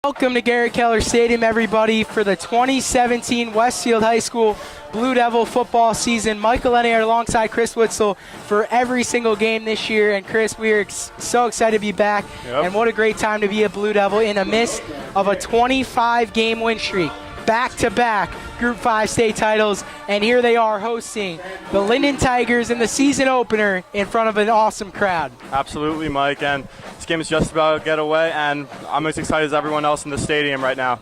Welcome to Kehler Stadium, everybody, for the 2017 Westfield High School Blue Devil football season. Michael Lennier alongside Chris Witzel for every single game this year. And Chris, we are so excited to be back. And what a great time to be a Blue Devil in the midst of a 25-game win streak. Back-to-back Group 5 state titles, and here they are hosting the Linden Tigers in the season opener in front of an awesome crowd. Absolutely, Mike, and this game is just about to get away, and I'm as excited as everyone else in the stadium right now.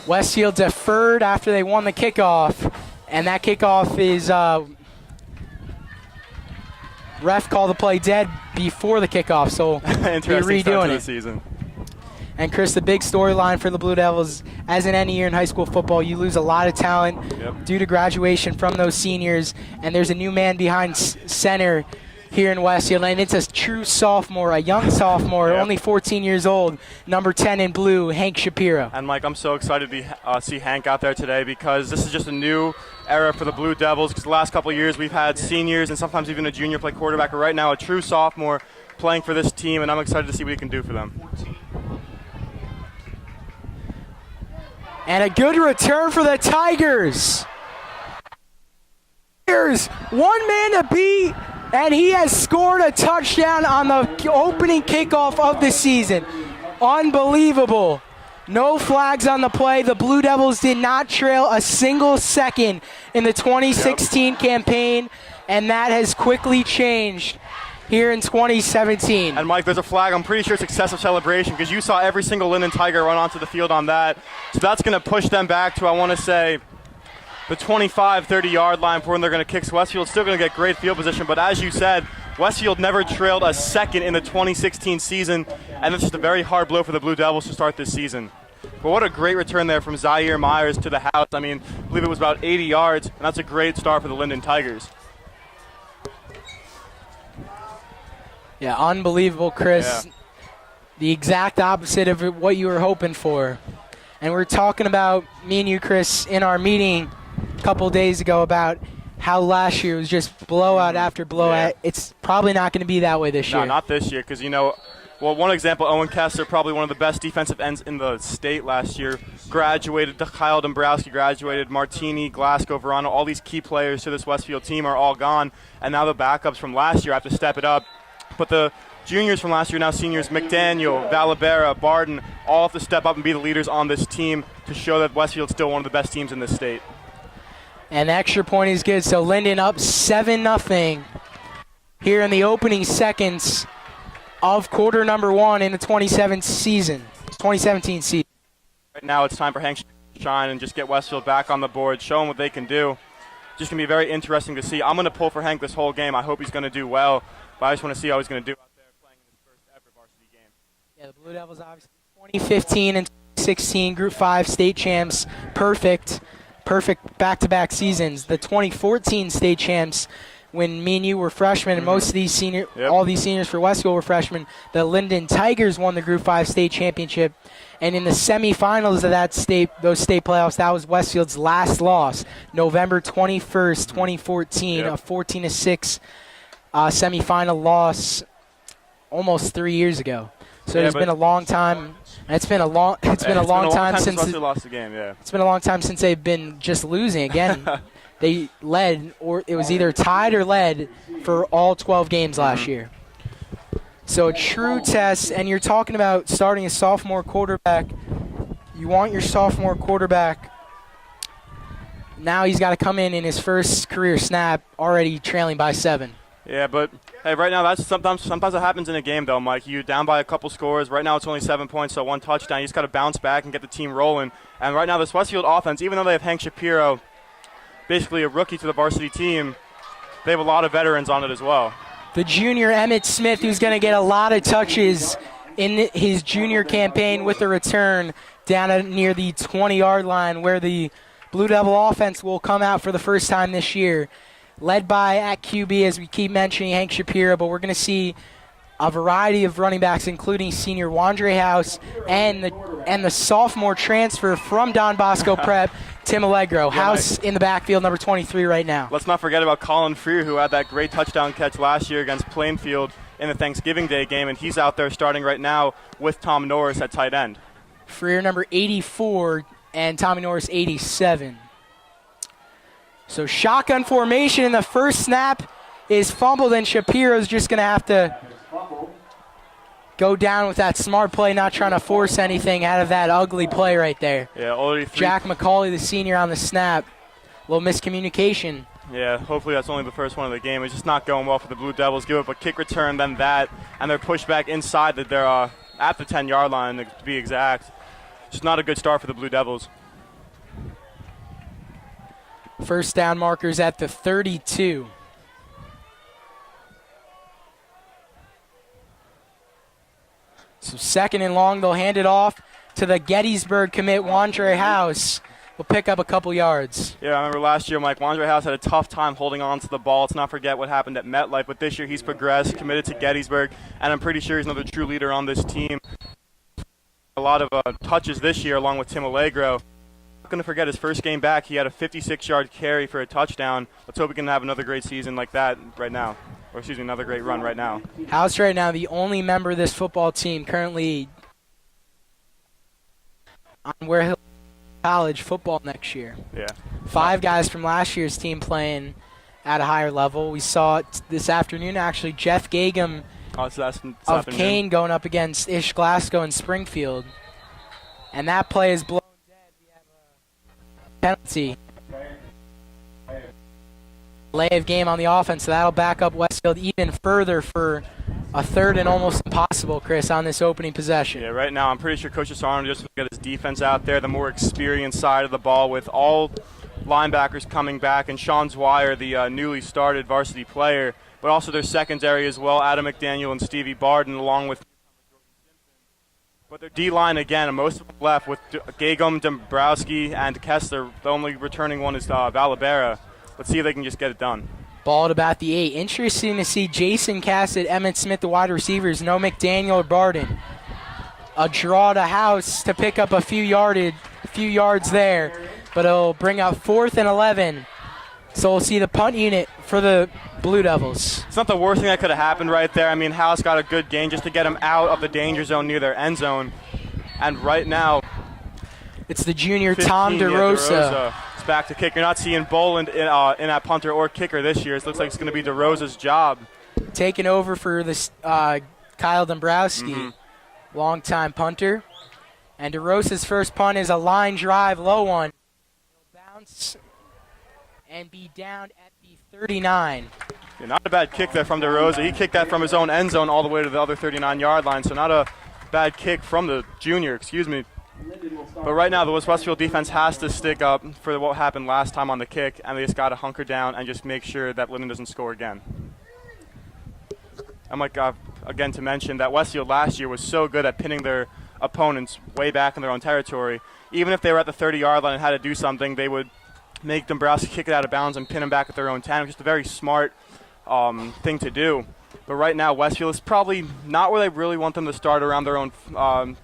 Westfield deferred after they won the kickoff, and that kickoff is ref called the play dead before the kickoff, so Interesting we're redoing start to it. the season. And Chris, the big storyline for the Blue Devils, as in any year in high school football, you lose a lot of talent due to graduation from those seniors, and there's a new man behind center here in Westfield, and it's a true sophomore, a young sophomore, only 14 years old, number 10 in blue, Hank Shapiro. And Mike, I'm so excited to see Hank out there today because this is just a new era for the Blue Devils, because the last couple of years we've had seniors and sometimes even a junior play quarterback, but right now a true sophomore playing for this team, and I'm excited to see what he can do for them. And a good return for the Tigers. Here's one man to beat, and he has scored a touchdown on the opening kickoff of the season. Unbelievable. No flags on the play. The Blue Devils did not trail a single second in the 2016 campaign, and that has quickly changed here in 2017. And Mike, there's a flag. I'm pretty sure it's excessive celebration because you saw every single Linden Tiger run onto the field on that. So that's going to push them back to, I want to say, the 25, 30-yard line for when they're going to kick. So Westfield's still going to get great field position. But as you said, Westfield never trailed a second in the 2016 season, and it's just a very hard blow for the Blue Devils to start this season. But what a great return there from Zaire Myers to the house. I mean, I believe it was about 80 yards, and that's a great start for the Linden Tigers. Yeah, unbelievable, Chris. Yeah. The exact opposite of what you were hoping for. And we're talking about, me and you, Chris, in our meeting a couple days ago about how last year was just blowout after blowout. Yeah. It's probably not going to be that way this year. No, not this year, because, you know, well, one example, Owen Kessler, probably one of the best defensive ends in the state last year, graduated. Kyle Dombrowski graduated. Martini, Glasgow, Verano, all these key players to this Westfield team are all gone. And now the backups from last year have to step it up. But the juniors from last year, now seniors, McDaniel, Valabera, Barden, all have to step up and be the leaders on this team to show that Westfield's still one of the best teams in this state. And the extra point is good. So Linden up 7-0 here in the opening seconds of quarter number one in the 2017 season. Right now it's time for Hank to shine and just get Westfield back on the board, show them what they can do. Just going to be very interesting to see. I'm going to pull for Hank this whole game. I hope he's going to do well. But I just want to see how he's going to do out there playing in his first ever varsity game. Yeah, the Blue Devils obviously 2015 and 2016 Group 5 state champs. Perfect back-to-back seasons. The 2014 state champs, when me and you were freshmen, and most of these all these seniors for Westfield were freshmen, the Linden Tigers won the Group 5 state championship. And in the semifinals of those state playoffs, that was Westfield's last loss, November 21st, 2014, a 14-6 semifinal loss almost 3 years ago. So it's been a long time. It's been a long time since they lost the game. Yeah, it's been a long time since they've been just losing again. They led, or it was either tied or led for all 12 games last year. So a true test, and you're talking about starting a sophomore quarterback. You want your sophomore quarterback. Now he's got to come in his first career snap already trailing by 7. Yeah, but hey, right now that's sometimes it happens in a game though, Mike. You down by a couple scores. Right now it's only 7 points, so one touchdown. You just got to bounce back and get the team rolling. And right now this Westfield offense, even though they have Hank Shapiro, basically a rookie to the varsity team, they have a lot of veterans on it as well. The junior Emmett Smith, who's going to get a lot of touches in his junior campaign with a return down near the 20-yard line, where the Blue Devil offense will come out for the first time this year. Led by, at QB, as we keep mentioning, Hank Shapiro, but we're going to see a variety of running backs, including senior Wandre House and the sophomore transfer from Don Bosco Prep, Tim Allegro. House in the backfield, number 23 right now. Let's not forget about Colin Freer, who had that great touchdown catch last year against Plainfield in the Thanksgiving Day game, and he's out there starting right now with Tom Norris at tight end. Freer number 84 and Tommy Norris 87. So shotgun formation in the first snap is fumbled, and Shapiro's just going to have to go down with that smart play, not trying to force anything out of that ugly play right there. Yeah, already Jack McCauley, the senior, on the snap. A little miscommunication. Yeah, hopefully that's only the first one of the game. It's just not going well for the Blue Devils. Give up a kick return, then that, and they're pushed back inside that they're at the 10-yard line, to be exact. Just not a good start for the Blue Devils. First down markers at the 32. So second and long, they'll hand it off to the Gettysburg commit, Wandre House. Will pick up a couple yards. Yeah, I remember last year, Mike, Wandre House had a tough time holding on to the ball. Let's not forget what happened at MetLife, but this year he's progressed, committed to Gettysburg, and I'm pretty sure he's another true leader on this team. A lot of touches this year along with Tim Allegro. Not going to forget his first game back. He had a 56-yard carry for a touchdown. Let's hope we can have another great season like that right now. Or excuse me, another great run right now. House right now the only member of this football team currently on where he'll college football next year. Yeah. 5 guys from last year's team playing at a higher level. We saw it this afternoon, actually. Jeff Gagum of Kane going up against Ish Glasgow in Springfield. And that play is blown dead. We have a penalty. Delay of game on the offense, so that'll back up Westfield even further for a third and almost impossible, Chris, on this opening possession. Yeah, right now I'm pretty sure Coach Asarno just got his defense out there, the more experienced side of the ball with all linebackers coming back, and Sean Zweier, the newly started varsity player, but also their secondary as well, Adam McDaniel and Stevie Barden, along with but their D-line, again, most of them left with Gagum, Dombrowski, and Kessler. The only returning one is Valabera. Let's see if they can just get it done. Ball at about the 8. Interesting to see Jason Cassett, Emmett Smith, the wide receivers. No McDaniel or Barden. A draw to House to pick up a few yards there, but it'll bring up 4th and 11. So we'll see the punt unit for the Blue Devils. It's not the worst thing that could have happened right there. I mean, House got a good gain just to get him out of the danger zone near their end zone. And right now, it's the junior Tom DeRosa. It's back to kick. You're not seeing Boland in at punter or kicker this year. It looks like it's going to be DeRosa's job. Taking over for this Kyle Dombrowski, longtime punter. And DeRosa's first punt is a line drive, low one. It'll bounce and be down at the 39. Yeah, not a bad kick there from DeRosa. He kicked that from his own end zone all the way to the other 39-yard line, so not a bad kick from the junior, But right now, the Westfield defense has to stick up for what happened last time on the kick, and they just got to hunker down and just make sure that Linden doesn't score again. I'm like, again, to mention that Westfield last year was so good at pinning their opponents way back in their own territory. Even if they were at the 30-yard line and had to do something, they would make Dombrowski kick it out of bounds and pin them back at their own 10. Just a very smart thing to do. But right now, Westfield is probably not where they really want them to start, around their own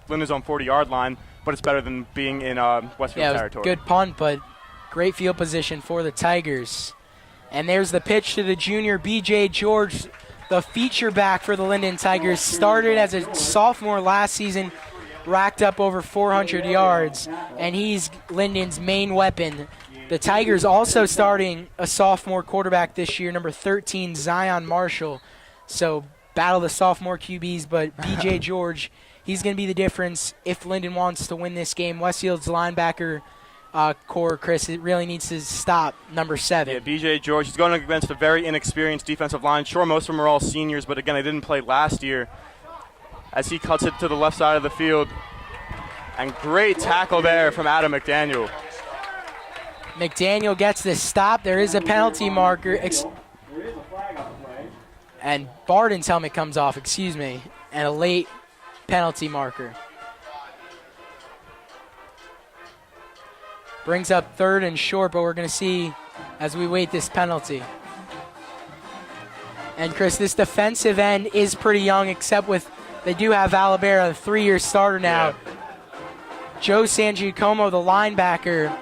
Linden's own 40-yard line. But it's better than being in Westfield territory. Good punt, but great field position for the Tigers. And there's the pitch to the junior B.J. George, the feature back for the Linden Tigers. Started as a sophomore last season, racked up over 400 yards, and he's Linden's main weapon. The Tigers also starting a sophomore quarterback this year, number 13, Zion Marshall. So battle the sophomore QBs, but B.J. George, he's going to be the difference if Linden wants to win this game. Westfield's linebacker core, Chris, it really needs to stop number 7. Yeah, B.J. George, he's going against a very inexperienced defensive line. Sure, most of them are all seniors, but again, they didn't play last year. As he cuts it to the left side of the field. And great tackle there from Adam McDaniel. McDaniel gets the stop. There is a penalty marker. And Barden's helmet comes off, and a late penalty marker. Brings up 3rd and short, but we're going to see as we wait this penalty. And Chris, this defensive end is pretty young, except they do have Valabera, the 3-year starter now. Yeah. Joe Sangiacomo, the linebacker,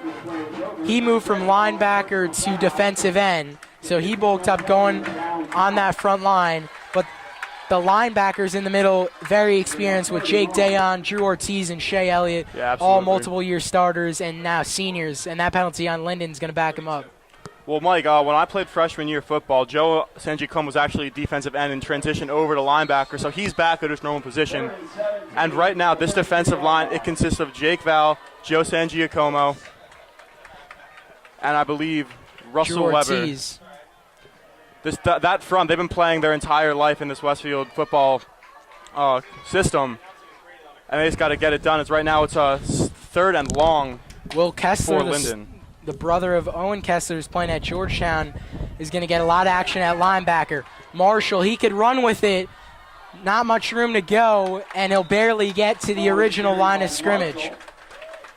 he moved from linebacker to defensive end. So he bulked up going on that front line. But the linebackers in the middle, very experienced with Jake Dayon, Drew Ortiz, and Shea Elliott, Yeah, all absolutely. multiple-year starters and now seniors, and that penalty on Linden's going to back him up. Well, Mike, when I played freshman year football, Joe Sangiacombe was actually defensive end and transitioned over to linebacker, so he's back at his normal position. And right now, this defensive line, it consists of Jake Val, Joe Sangiacombe, and I believe Russell Drew Weber. Ortiz. That front, they've been playing their entire life in this Westfield football system, and they just got to get it done. Right now, it's a 3rd and long Will Kessler, for Linden. the brother of Owen Kessler, who's playing at Georgetown, is going to get a lot of action at linebacker. Marshall, he could run with it. Not much room to go, and he'll barely get to the original line of scrimmage.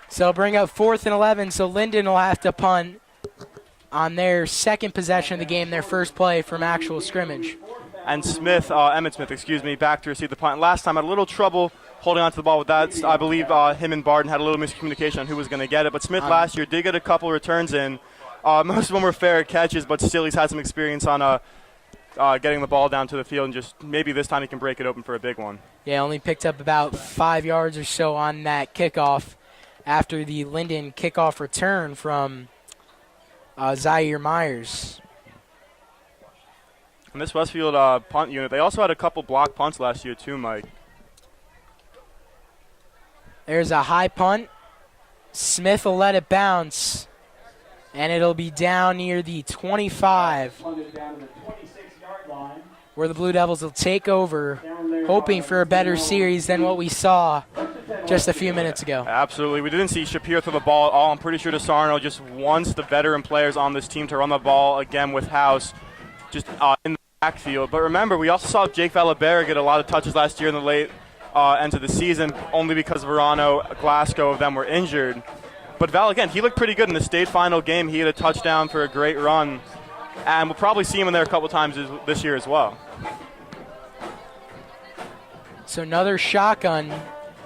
So he'll bring up 4th and 11, so Linden will have to punt on their second possession of the game, their first play from actual scrimmage. And Emmett Smith, back to receive the punt. Last time had a little trouble holding on to the ball with that. I believe him and Barden had a little miscommunication on who was going to get it. But Smith last year did get a couple returns in. Most of them were fair catches, but still he's had some experience on getting the ball down to the field, and just maybe this time he can break it open for a big one. Yeah, only picked up about 5 yards or so on that kickoff after the Linden kickoff return from Zaire Myers. And this Westfield punt unit, they also had a couple block punts last year too, Mike. There's a high punt. Smith will let it bounce, and it'll be down near the 25, where the Blue Devils will take over, hoping for a better series than what we saw just a few minutes ago. Absolutely. We didn't see Shapiro throw the ball at all. I'm pretty sure DeSarno just wants the veteran players on this team to run the ball again with House just in the backfield. But remember, we also saw Jake Valabera get a lot of touches last year in the late end of the season, only because Verano, Glasgow, of them were injured. But Val, again, he looked pretty good in the state final game. He had a touchdown for a great run. And we'll probably see him in there a couple times this year as well. So another shotgun,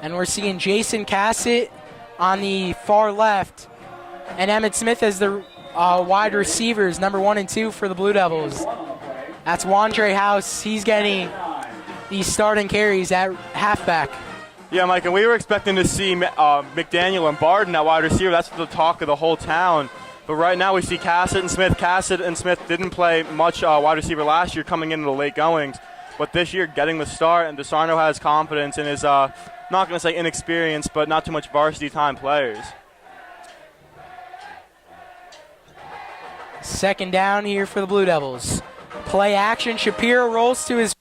and we're seeing Jason Cassett on the far left, and Emmett Smith as the wide receivers, number 1 and 2 for the Blue Devils. That's Wandre House. He's getting these starting carries at halfback. Yeah, Mike, and we were expecting to see McDaniel and Barden at wide receiver. That's the talk of the whole town. But right now we see Cassett and Smith. Cassett and Smith didn't play much wide receiver last year coming into the late goings. But this year getting the start, and DeSarno has confidence in his, not going to say inexperienced, but not too much varsity time players. Second down here for the Blue Devils. Play action. Shapiro rolls to his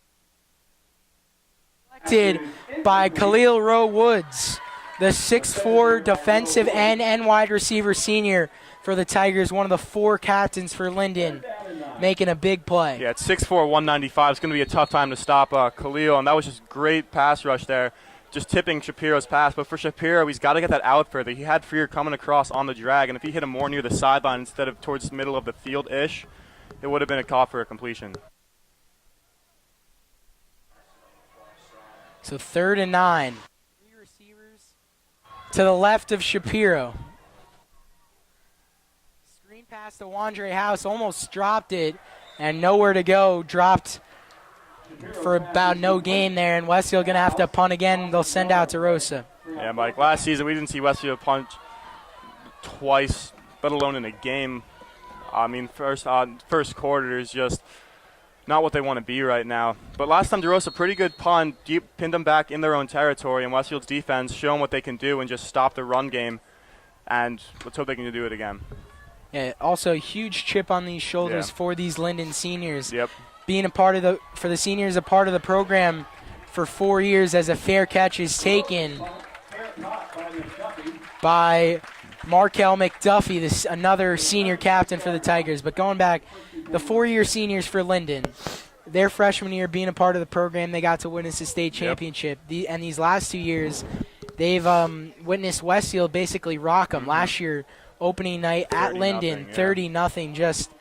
by Khalil Rowe Woods, the 6'4" defensive end and wide receiver senior for the Tigers, one of the 4 captains for Linden, making a big play. Yeah, it's 6'4", 195. It's going to be a tough time to stop Khalil, and that was just great pass rush there, just tipping Shapiro's pass. But for Shapiro, he's got to get that out further. He had Freer coming across on the drag, and if he hit him more near the sideline instead of towards the middle of the field-ish, it would have been a call for a completion. So 3rd and 9. 3 receivers to the left of Shapiro. Screen pass to Wandre House, almost dropped it, and nowhere to go. Dropped for about no gain there, and Westfield going to have to punt again. They'll send out to Rosa. Yeah, Mike, last season we didn't see Westfield punt twice, let alone in a game. I mean, first quarter is just not what they want to be right now. But last time DeRosa, pretty good punt, pinned them back in their own territory, and Westfield's defense showing what they can do and just stop the run game. And let's hope they can do it again. Yeah, also a huge chip on these shoulders for these Linden seniors. Yep. Being for the seniors, a part of the program for 4 years as a fair catch is taken by Markel McDuffie, another senior captain for the Tigers. But going back, the 4-year seniors for Linden, their freshman year being a part of the program, they got to witness the state championship. And these last 2 years, they've witnessed Westfield basically rock them. Last year, opening night at Linden, 30-0. Just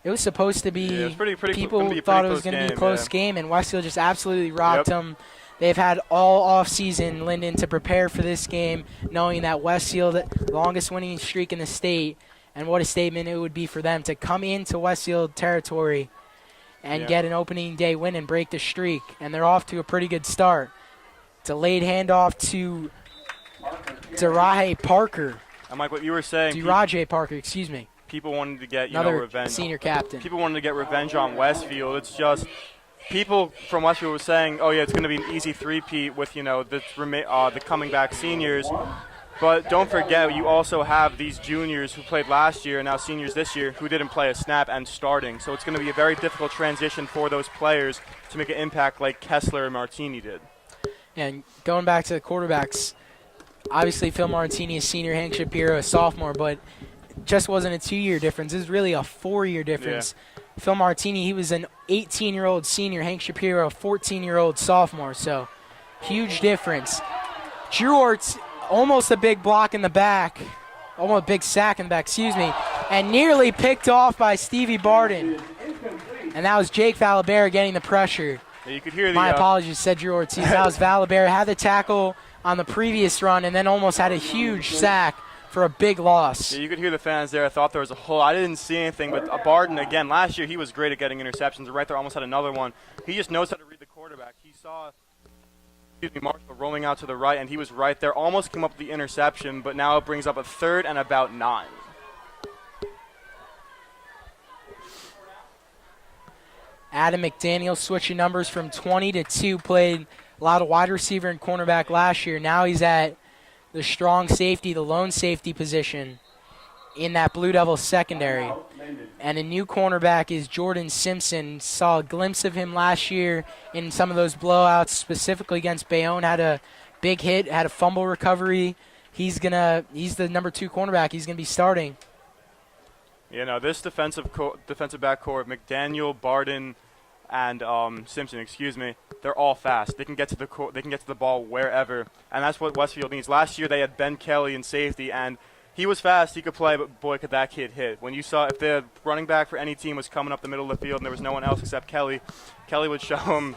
it was supposed to be. People thought it was going to be a close game, and Westfield just absolutely rocked them. They've had all off-season Linden to prepare for this game, knowing that Westfield, longest winning streak in the state, and what a statement it would be for them to come into Westfield territory and get an opening day win and break the streak. And they're off to a pretty good start. Delayed handoff to Daraje Parker. And like what you were saying, Daraje Parker, excuse me. People wanted to get Another senior captain. People wanted to get revenge on Westfield. It's just people from Westfield were saying, "Oh yeah, it's going to be an easy three-peat with the coming back seniors." But don't forget, you also have these juniors who played last year and now seniors this year who didn't play a snap and starting. So it's going to be a very difficult transition for those players to make an impact like Kessler and Martini did. And going back to the quarterbacks, obviously Phil Martini is senior, Hank Shapiro is sophomore, but it just wasn't a 2-year difference. It was really a 4-year difference. Yeah. Phil Martini, he was an 18-year-old senior. Hank Shapiro, a 14-year-old sophomore. So huge difference. Drew Orts, almost a big block in the back. Almost a big sack in the back, excuse me. And nearly picked off by Stevie Barden. And that was Jake Valabera getting the pressure. Yeah, you could hear My apologies, said Drew Ortiz. That was Valabera. Had the tackle on the previous run and then almost had a huge sack for a big loss. Yeah, you could hear the fans there. I thought there was a hole. I didn't see anything, but Barden, again, last year he was great at getting interceptions. Right there, almost had another one. He just knows how to read the quarterback. He saw Marshall rolling out to the right, and he was right there. Almost came up with the interception, but now it brings up a 3rd and about 9. Adam McDaniel switching numbers from 20 to 2, played a lot of wide receiver and cornerback last year. Now he's at the strong safety, the lone safety position in that Blue Devils secondary. And a new cornerback is Jordan Simpson. Saw a glimpse of him last year in some of those blowouts, specifically against Bayonne. Had a big hit, had a fumble recovery. He's the number 2 cornerback. He's going to be starting. This defensive back core, McDaniel, Barden, and Simpson, they're all fast. They can get to the ball wherever, and that's what Westfield needs. Last year they had Ben Kelly in safety, and he was fast, he could play, but boy, could that kid hit. When you saw if the running back for any team was coming up the middle of the field and there was no one else except Kelly, Kelly would show him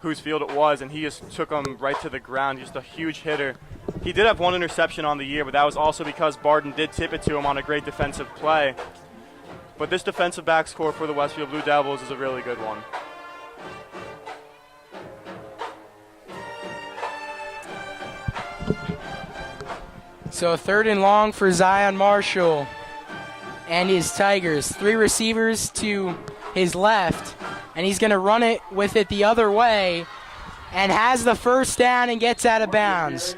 whose field it was, and he just took him right to the ground. Just a huge hitter. He did have one interception on the year, but that was also because Barden did tip it to him on a great defensive play. But this defensive backs core for the Westfield Blue Devils is a really good one. So 3rd and long for Zion Marshall and his Tigers. 3 receivers to his left, and he's going to run it with it the other way and has the first down and gets out of bounds.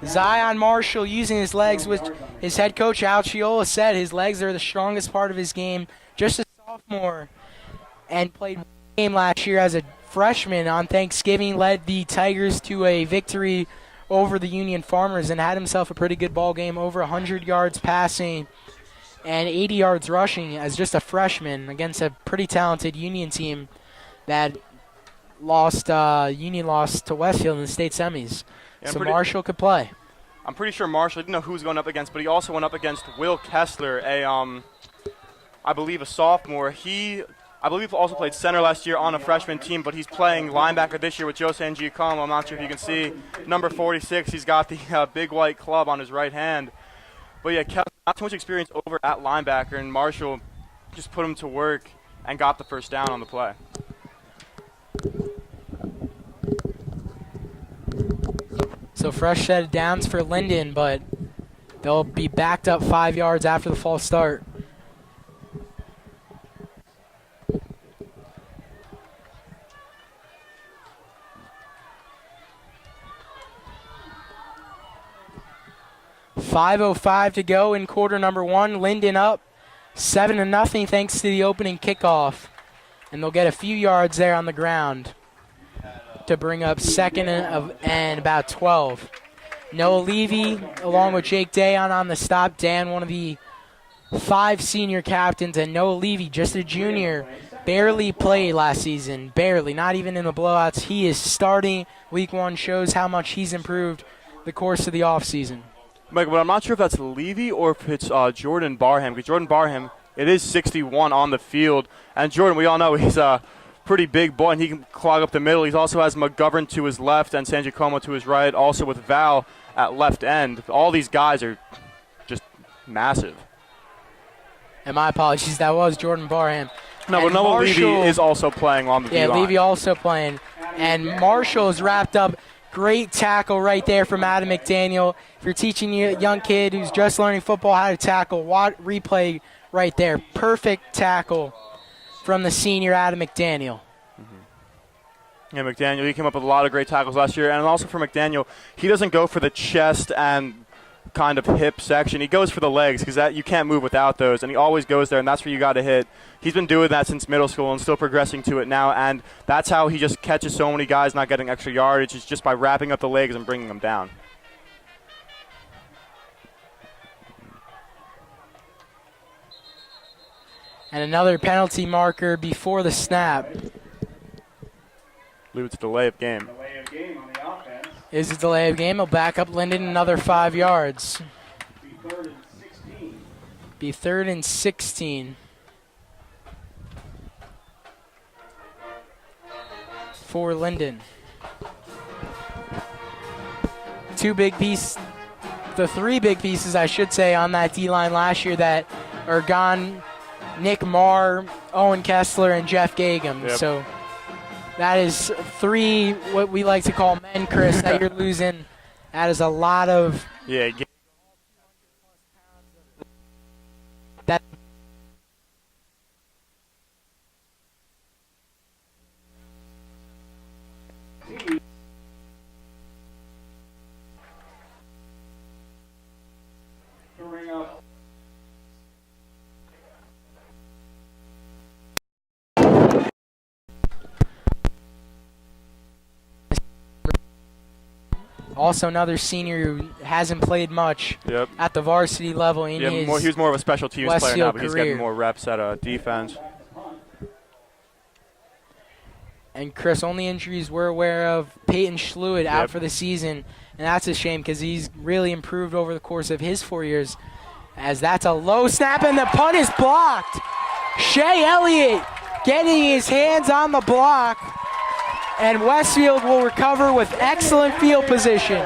Zion Marshall using his legs, which his head coach Al Chiola said his legs are the strongest part of his game. Just a sophomore and played one game last year as a freshman on Thanksgiving, led the Tigers to a victory over the Union Farmers and had himself a pretty good ball game, over 100 yards passing and 80 yards rushing as just a freshman against a pretty talented Union team that Union lost to Westfield in the state semis. Yeah, so Marshall could play. I'm pretty sure Marshall, I didn't know who he was going up against, but he also went up against Will Kessler, I believe a sophomore. I believe also played center last year on a freshman team, but he's playing linebacker this year with Joe Sangiacomo. I'm not sure if you can see number 46. He's got the big white club on his right hand. But yeah, Kessler, not too much experience over at linebacker, and Marshall just put him to work and got the first down on the play. So fresh set of downs for Linden, but they'll be backed up 5 yards after the false start. .5:05 to go in quarter number 1. Linden up 7-0 thanks to the opening kickoff. And they'll get a few yards there on the ground to bring up 2nd and about 12. Noah Levy along with Jake Dayon on the stop. Dan, one of the 5 senior captains, and Noah Levy, just a junior, barely played last season. Barely, not even in the blowouts. He is starting. Week 1 shows how much he's improved the course of the offseason. Mike, but I'm not sure if that's Levy or if it's Jordan Barham, because Jordan Barham, it is 61 on the field. And Jordan, we all know he's a pretty big boy, and he can clog up the middle. He also has McGovern to his left and Sangiacomo to his right, also with Val at left end. All these guys are just massive. And my apologies, that was Jordan Barham. No, but Noah Levy is also playing on the D-line. Yeah, Levy also playing. And Marshall's wrapped up. Great tackle right there from Adam McDaniel. If you're teaching a young kid who's just learning football how to tackle, replay right there. Perfect tackle from the senior Adam McDaniel. Yeah, McDaniel, he came up with a lot of great tackles last year. And also for McDaniel, he doesn't go for the chest and kind of hip section. He goes for the legs because you can't move without those, and he always goes there, and that's where you got to hit. He's been doing that since middle school and still progressing to it now, and that's how he just catches so many guys not getting extra yardage. It's just by wrapping up the legs and bringing them down. And another penalty marker before the snap. I believe it's a delay of game. Delay of game on the offense. Is a delay of game. He'll back up Linden another 5 yards. Be 3rd and 16. Be 3rd and 16. For Linden. The 3 big pieces, I should say, on that D-line last year that are gone. Nick Marr, Owen Kessler, and Jeff Gagum. Yep. So that is 3 what we like to call men, Chris, that you're losing. That is a lot of... Yeah. That Bring up. also another senior who hasn't played much Yep. at the varsity level in Yeah, his he's more of a special teams player now, Westfield but he's career. getting more reps at defense. And Chris, only injuries we're aware of, Peyton Schluid out Yep. for the season, and that's a shame because he's really improved over the course of his 4 years. As that's a low snap and the punt is blocked. Shea Elliott getting his hands on the block, and Westfield will recover with excellent field position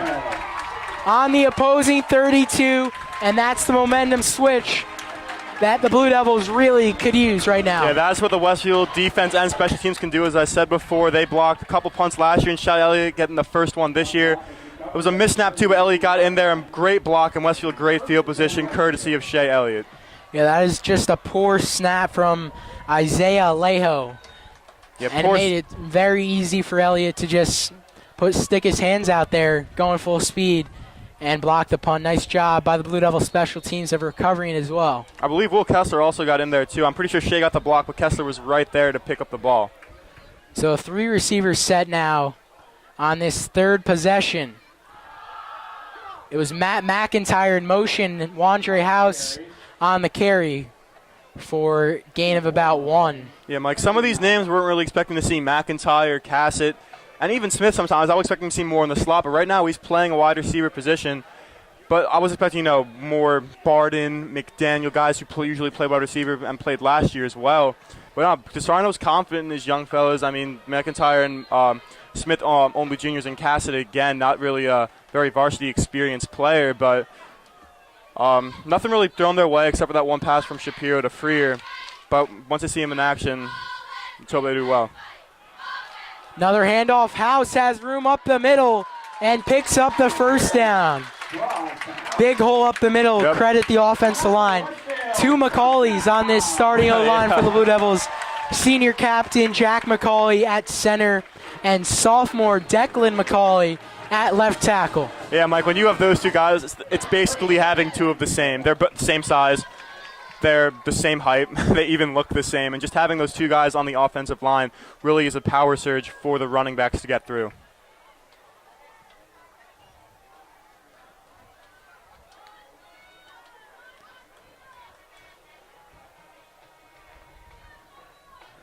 on the opposing 32, and that's the momentum switch that the Blue Devils really could use right now. Yeah, that's what the Westfield defense and special teams can do. As I said before, they blocked a couple punts last year, and Shea Elliott getting the first one this year. It was a missnap too, but Elliott got in there, and great block, and Westfield great field position, courtesy of Shea Elliott. Yeah, that is just a poor snap from Isaiah Alejo. Yeah, And it made it very easy for Elliott to just stick his hands out there, going full speed, and block the punt. Nice job by the Blue Devil special teams of recovering as well. I believe Will Kessler also got in there too. I'm pretty sure Shea got the block, but Kessler was right there to pick up the ball. So 3 receivers set now on this 3rd possession. It was Matt McIntyre in motion, and Wandre House on the carry for gain of about 1. Yeah, Mike, some of these names we weren't really expecting to see. McIntyre, Cassett, and even Smith sometimes. I was expecting to see more in the slot, but right now he's playing a wide receiver position. But I was expecting, more Barden, McDaniel, guys who usually play wide receiver and played last year as well. But Desarno's confident in his young fellas. I mean, McIntyre and Smith, only juniors, and Cassett, again, not really a very varsity experienced player, but nothing really thrown their way except for that one pass from Shapiro to Freer. But once they see him in action, let's hope they do well. Another handoff. House has room up the middle and picks up the first down. Big hole up the middle. Yep. Credit the offensive line. 2 Macaulays on this starting O-line for the Blue Devils. Senior captain Jack McCauley at center and sophomore Declan McCauley at left tackle. Yeah, Mike, when you have those 2 guys, it's basically having 2 of the same. They're the same size. They're the same height. They even look the same. And just having those 2 guys on the offensive line really is a power surge for the running backs to get through.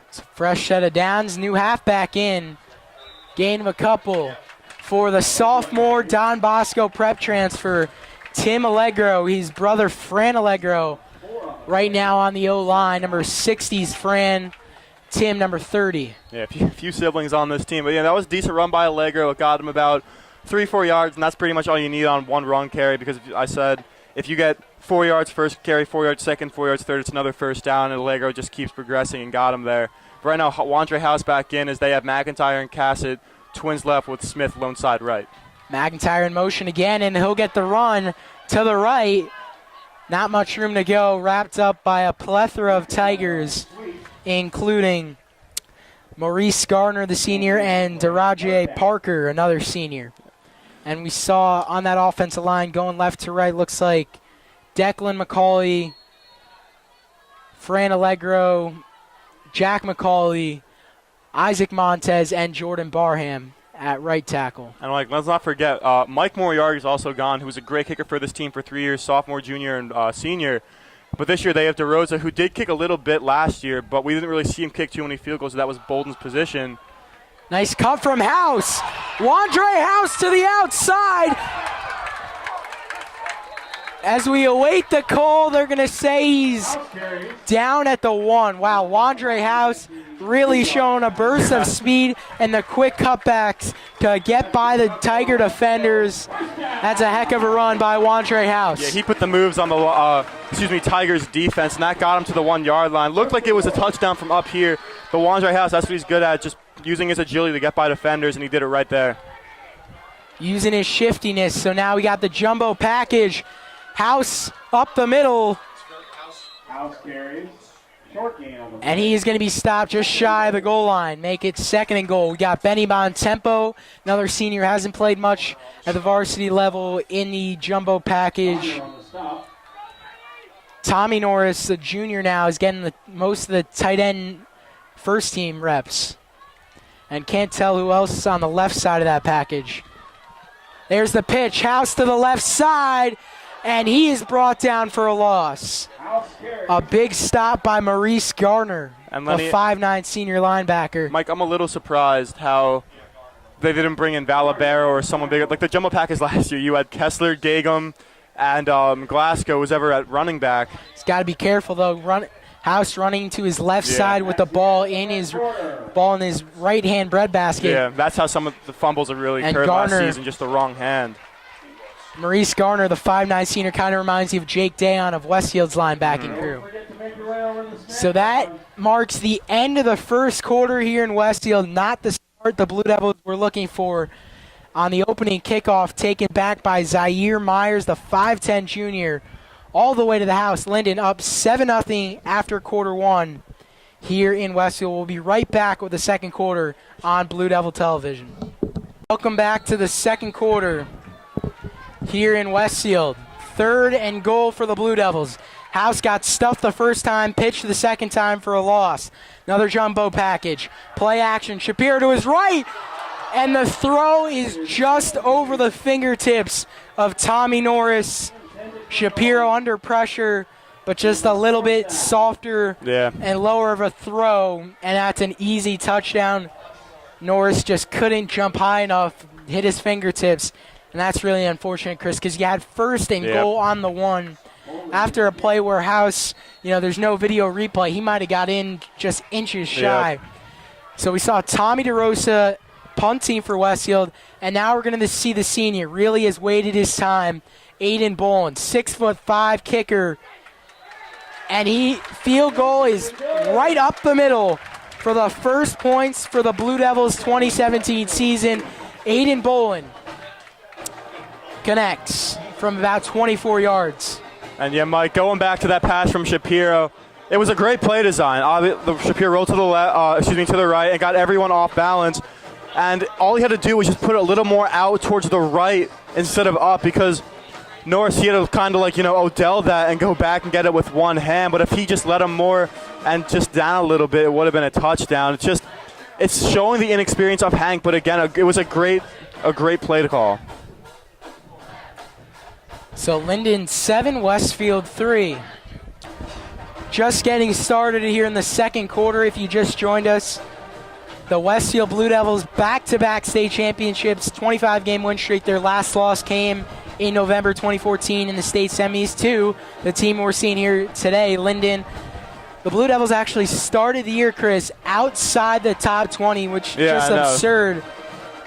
It's a fresh set of downs. New halfback in. Gain of a couple for the sophomore Don Bosco prep transfer, Tim Allegro. He's brother Fran Allegro right now on the O-line. Number 60's Fran, Tim number 30. Yeah, a few siblings on this team. But, yeah, that was a decent run by Allegro. It got him about 3-4 yards, and that's pretty much all you need on one run carry because I said if you get 4 yards first carry, 4 yards second, 4 yards third, it's another first down, and Allegro just keeps progressing and got him there. But right now, Wandre House back in as they have McIntyre and Cassett, twins left with Smith lone side right. McIntyre in motion again, and he'll get the run to the right. Not much room to go, wrapped up by a plethora of Tigers, including Maurice Garner, the senior, and Daraje Parker, another senior. And we saw on that offensive line going left to right, looks like Declan McCauley, Fran Allegro, Jack McCauley, Isaac Montez, and Jordan Barham at right tackle. And let's not forget, Mike Moriarty is also gone, who was a great kicker for this team for 3 years, sophomore, junior, and senior. But this year they have DeRosa, who did kick a little bit last year, but we didn't really see him kick too many field goals, so that was Bolden's position. Nice cut from House. Wandre House to the outside. As we await the call, they're going to say he's down at the 1. Wow, Wandre House really showing a burst of speed and the quick cutbacks to get by the Tiger defenders. That's a heck of a run by Wandre House. Yeah, he put the moves on the Tigers defense, and that got him to the 1 yard line. Looked like it was a touchdown from up here. But Wandre House, that's what he's good at, just using his agility to get by defenders, and he did it right there. Using his shiftiness. So now we got the jumbo package. House up the middle. House carries. Short gain on the And he is going to be stopped just shy of the goal line. Make it 2nd and goal. We got Benny Bontempo, another senior, hasn't played much at the varsity level in the jumbo package. on the stop. Tommy Norris, the junior now, is getting most of the tight end first team reps. And can't tell who else is on the left side of that package. There's the pitch. House to the left side. And he is brought down for a loss. House carries. A big stop by Maurice Garner, And a Lenny- 5'9" senior linebacker. Mike, I'm a little surprised how they didn't bring in Valabero or someone bigger. Like the jumbo package last year, you had Kessler, Gagum, and Glasgow was ever at running back. He's got to be careful, though. House running to his left side with the ball in his right-hand breadbasket. Yeah, that's how some of the fumbles have really And occurred last Garner- season, just the wrong hand. Maurice Garner, the 5'9" senior, kind of reminds you of Jake Dayon of Westfield's linebacking crew. Forget to make your way over the So that marks the end of the first quarter here in Westfield, not the start the Blue Devils were looking for on the opening kickoff, taken back by Zaire Myers, the 5'10" junior, all the way to the house. Linden up 7-0 after quarter 1 here in Westfield. We'll be right back with the second quarter on Blue Devil Television. Welcome back to the second quarter here in Westfield. 3rd and goal for the Blue Devils. House got stuffed the first time, pitched the second time for a loss. Another jumbo package. Play action. Shapiro to his right. And the throw is just over the fingertips of Tommy Norris. Shapiro under pressure, but just a little bit softer and lower of a throw. And that's an easy touchdown. Norris just couldn't jump high enough, hit his fingertips. And that's really unfortunate, Chris, because you had 1st and goal on the 1. After a play where House, there's no video replay, he might have got in just inches shy. Yep. So we saw Tommy DeRosa punting for Westfield, and now we're going to see the senior really has waited his time. Aiden Bolin, 6'5" kicker, and field goal is right up the middle for the first points for the Blue Devils 2017 season. Aiden Bolin connects from about 24 yards. And yeah, Mike, going back to that pass from Shapiro, it was a great play design. Shapiro rolled to the right and got everyone off balance. And all he had to do was just put it a little more out towards the right instead of up, because Norris, he had to kind of Odell that and go back and get it with one hand. But if he just let him more and just down a little bit, it would have been a touchdown. It's showing the inexperience of Hank, but again, it was a great play to call. So Linden 7, Westfield 3. Just getting started here in the second quarter. If you just joined us, the Westfield Blue Devils back-to-back state championships, 25-game win streak. Their last loss came in November 2014 in the state semis to the team we're seeing here today, Linden. The Blue Devils actually started the year, Chris, outside the top 20, which is just absurd.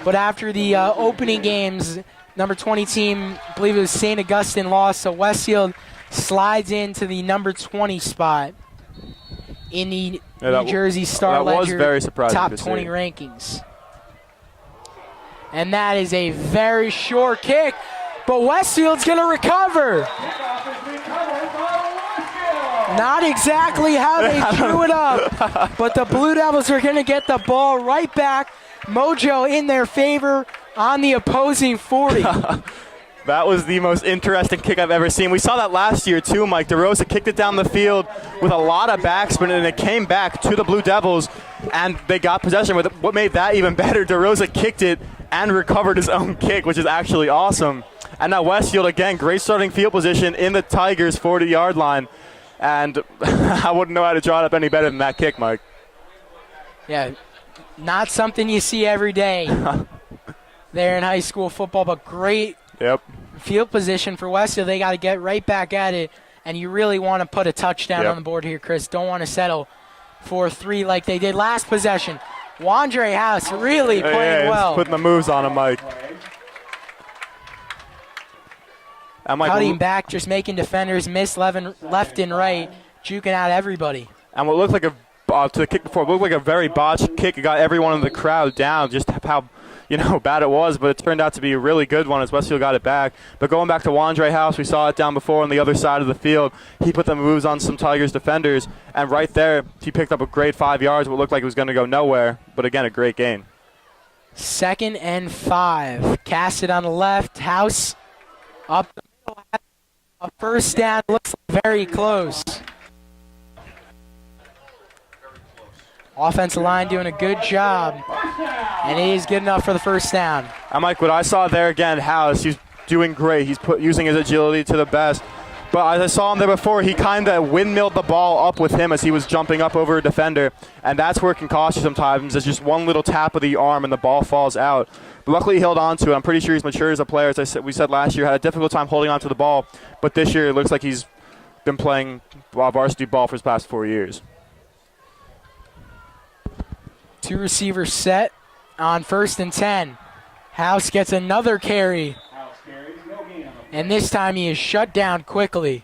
But after the opening games, number 20 team, I believe it was St. Augustine, lost, so Westfield slides into the number 20 spot in the New Jersey Star Ledger very surprising top to 20 see. rankings. And that is a very short kick, but Westfield's going to recover. Not exactly how they drew it up, but the Blue Devils are going to get the ball right back. Mojo in their favor on the opposing 40. That was the most interesting kick I've ever seen. We saw that last year too, Mike. DeRosa kicked it down the field with a lot of backspin, and it came back to the Blue Devils, and they got possession with it. What made that even better, DeRosa kicked it and recovered his own kick, which is actually awesome. And now Westfield, again, great starting field position in the Tigers' 40-yard line. And I wouldn't know how to draw it up any better than that kick, Mike. Yeah, not something you see every day there in high school football, but great field position for Westfield. They got to get right back at it, and you really want to put a touchdown on the board here, Chris. Don't want to settle for 3 like they did last possession. Wandre House really playing well. Putting the moves on him, Mike. Cutting back, just making defenders miss left and right, juking out everybody. And what looked like to the kick before, looked like a very botched kick. It got everyone in the crowd down, just how bad it was, but it turned out to be a really good one as Westfield got it back. But going back to Wandre House, we saw it down before on the other side of the field. He put the moves on some Tigers defenders, and right there, he picked up a great 5 yards, what looked like it was going to go nowhere, but again, a great gain. 2nd and 5. Cast it on the left. House up the middle. A first down. Looks very close. Offensive line doing a good job, and it is good enough for the first down. And Mike, what I saw there again, House, he's doing great. He's using his agility to the best. But as I saw him there before, he kind of windmilled the ball up with him as he was jumping up over a defender, and that's where it can cost you sometimes. It's just one little tap of the arm and the ball falls out. But luckily he held on to it. I'm pretty sure he's mature as a player. As we said last year, had a difficult time holding on to the ball, but this year it looks like he's been playing varsity ball for his past 4 years. 2 receivers set on 1st and 10. House gets another carry, and this time he is shut down quickly.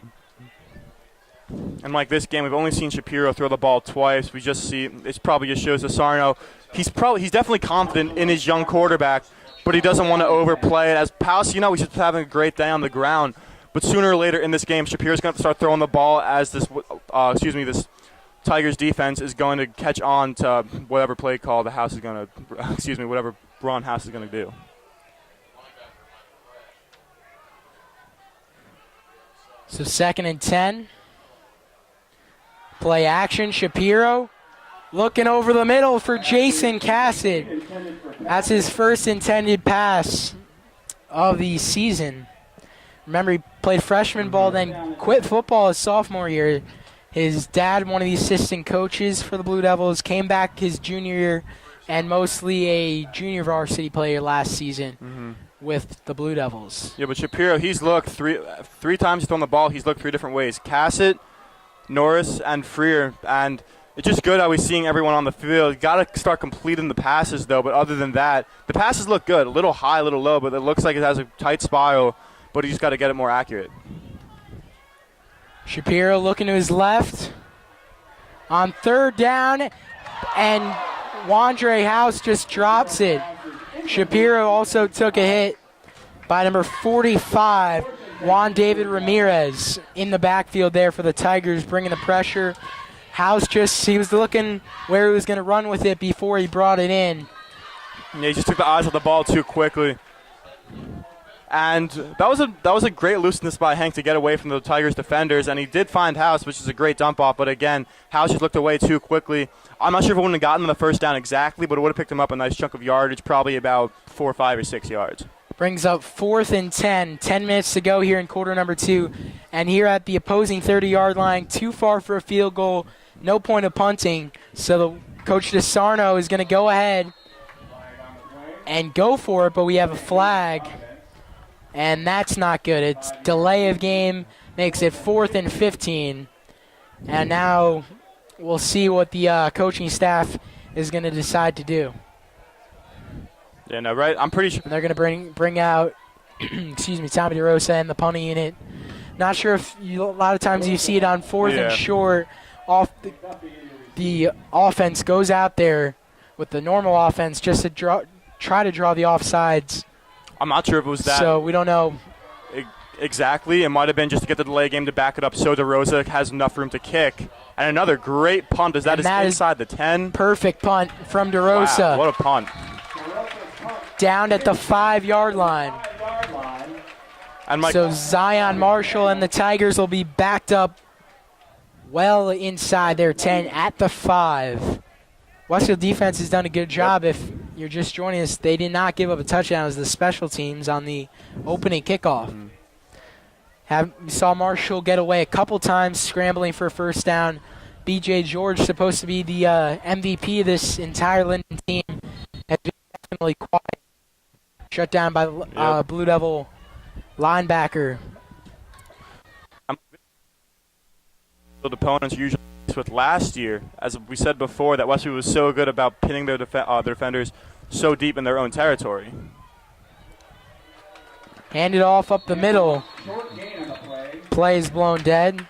And like this game, we've only seen Shapiro throw the ball twice. We just see it probably just shows Sarno. He's definitely confident in his young quarterback, but he doesn't want to overplay it. As Paus, he's just having a great day on the ground. But sooner or later in this game, Shapiro's going to start throwing the ball as this Tigers defense is going to catch on to whatever play call the House is going to, whatever Braun House is going to do. So 2nd and 10. Play action. Shapiro looking over the middle for Jason Cassett. That's his first intended pass of the season. Remember, he played freshman ball, then quit football his sophomore year. His dad, one of the assistant coaches for the Blue Devils, came back his junior year and mostly a junior varsity player last season with the Blue Devils. Yeah, but Shapiro, he's looked three times he's thrown the ball. He's looked 3 different ways. Cassett, Norris, and Freer. And it's just good how we're seeing everyone on the field. Got to start completing the passes, though. But other than that, the passes look good. A little high, a little low, but it looks like it has a tight spiral. But he's got to get it more accurate. Shapiro looking to his left on 3rd down, and Wandre House just drops it. Shapiro also took a hit by number 45, Juan David Ramirez, in the backfield there for the Tigers, bringing the pressure. House he was looking where he was going to run with it before he brought it in. Yeah, he just took the eyes off the ball too quickly. And that was a great looseness by Hank to get away from the Tigers defenders, and he did find House, which is a great dump off. But again, House just looked away too quickly. I'm not sure if it wouldn't have gotten the first down exactly, but it would have picked him up a nice chunk of yardage, probably about 4, 5, or 6 yards. Brings up 4th and 10. 10 minutes to go here in quarter number 2, and here at the opposing 30-yard line, too far for a field goal, no point of punting. So the Coach DeSarno is going to go ahead and go for it, but we have a flag. And that's not good. It's delay of game, makes it 4th and 15. And now we'll see what the coaching staff is going to decide to do. Yeah, no, right? I'm pretty sure. And they're going to bring out excuse me, Tommy DeRosa and the punting unit. Not sure if a lot of times you see it on fourth and short. Off the offense goes out there with the normal offense just to try to draw the offsides. I'm not sure if it was that. So we don't know. Exactly. It might have been just to get the delay game to back it up so DeRosa has enough room to kick. And another great punt as that is inside the 10. Perfect punt from DeRosa. Wow, what a punt. Down at the 5-yard line. And so Zion Marshall and the Tigers will be backed up well inside their 10 at the 5. Westfield defense has done a good job. If you're just joining us, they did not give up a touchdown as the special teams on the opening kickoff. We saw Marshall get away a couple times scrambling for a first down. B.J. George, supposed to be the MVP of this entire Linden team, has been definitely quiet. Shut down by Blue Devil linebacker. Opponents usually with last year, as we said before, that Westfield was so good about pinning their defenders so deep in their own territory. Handed off up the middle. Play is blown dead.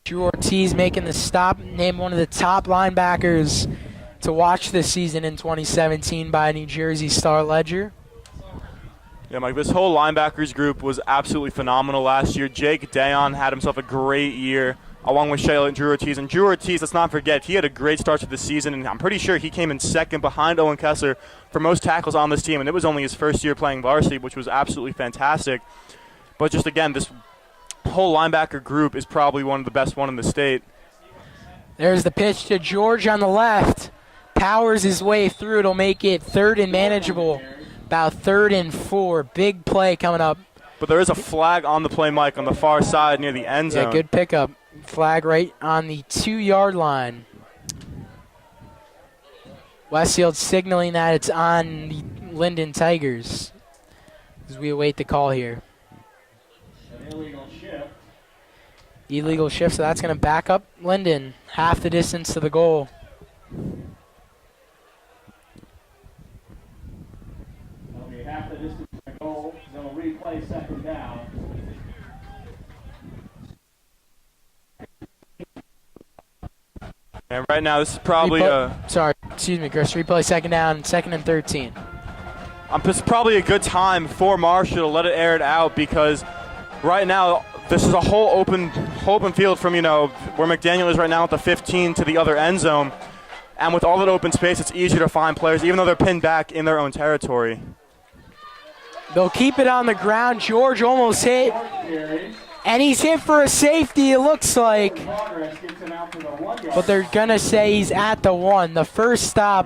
Drew Ortiz making the stop, named one of the top linebackers to watch this season in 2017 by New Jersey Star Ledger. Yeah, Mike, this whole linebackers group was absolutely phenomenal last year. Jake Dayon had himself a great year, along with Shayla and Drew Ortiz. And Drew Ortiz, let's not forget, he had a great start to the season, and I'm pretty sure he came in second behind Owen Kessler for most tackles on this team, and it was only his first year playing varsity, which was absolutely fantastic. But just again, this whole linebacker group is probably one of the best one in the state. There's the pitch to George on the left. Powers his way through. It'll make it 3rd and manageable. About 3rd and 4. Big play coming up. But there is a flag on the play, Mike, on the far side near the end zone. Yeah, good pickup. Flag right on the 2-yard line. Westfield signaling that it's on the Linden Tigers as we await the call here. Illegal shift, so that's going to back up Linden half the distance to the goal. That'll be half the distance to the goal. They'll replay 2nd down. And right now, this is probably excuse me, Chris. Replay 2nd down, 2nd and 13. This is probably a good time for Marshall to let it air it out, because right now this is a whole open field from, where McDaniel is right now at the 15 to the other end zone. And with all that open space, it's easier to find players, even though they're pinned back in their own territory. They'll keep it on the ground. George almost hit. And he's hit for a safety, it looks like. But they're going to say he's at the 1. The first stop,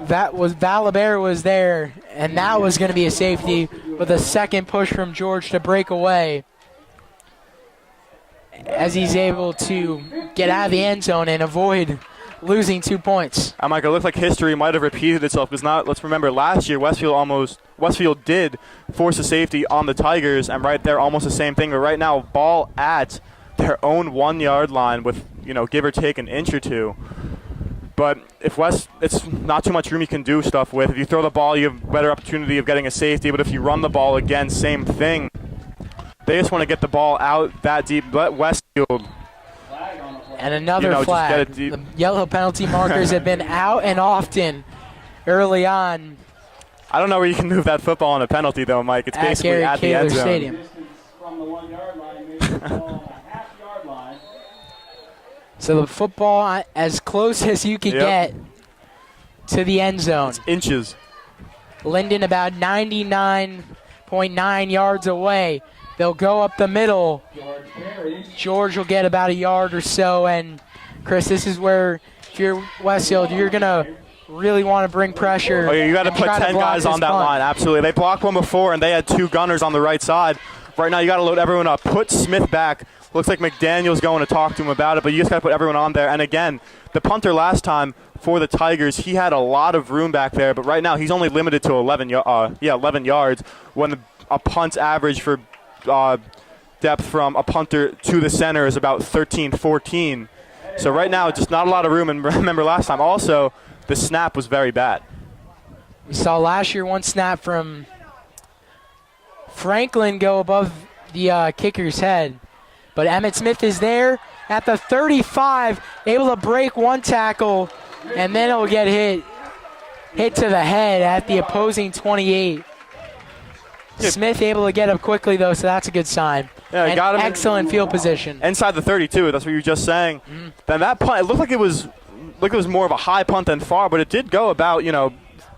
Valabera was there, and that was going to be a safety with a second push from George to break away as he's able to get out of the end zone and avoid losing 2 points. Mike, it looks like history might have repeated itself, because let's remember, last year Westfield did force a safety on the Tigers, and right there almost the same thing. But right now, ball at their own 1-yard line with, give or take an inch or two. But if it's not too much room you can do stuff with. If you throw the ball, you have better opportunity of getting a safety. But if you run the ball, again, same thing. They just want to get the ball out that deep. Let Westfield. And another flag. The yellow penalty markers have been out and often early on. I don't know where you can move that football on a penalty, though, Mike. It's basically at the end zone. Stadium. From the 1-yard line, maybe the ball on a half-yard line. So the football as close as you can get to the end zone. It's inches. Linden about 99.9 yards away. They'll go up the middle. George will get about a yard or so. And, Chris, this is where, if you're Westfield, you're going to really want to bring pressure. Oh, yeah, you got to put 10 guys on that line. Absolutely. They blocked one before, and they had 2 gunners on the right side. Right now, you got to load everyone up. Put Smith back. Looks like McDaniel's going to talk to him about it, but you just got to put everyone on there. And, again, the punter last time for the Tigers, he had a lot of room back there, but right now he's only limited to 11 yards when a punt's average for depth from a punter to the center is about 13, 14. So right now, just not a lot of room. And remember last time, also, the snap was very bad. We saw last year one snap from Franklin go above the kicker's head. But Emmitt Smith is there at the 35, able to break one tackle, and then he'll get hit to the head at the opposing 28. Smith able to get up quickly, though, so that's a good sign. Yeah, and got him excellent field position. Inside the 32, that's what you were just saying. Then that punt, it looked like it was more of a high punt than far, but it did go about,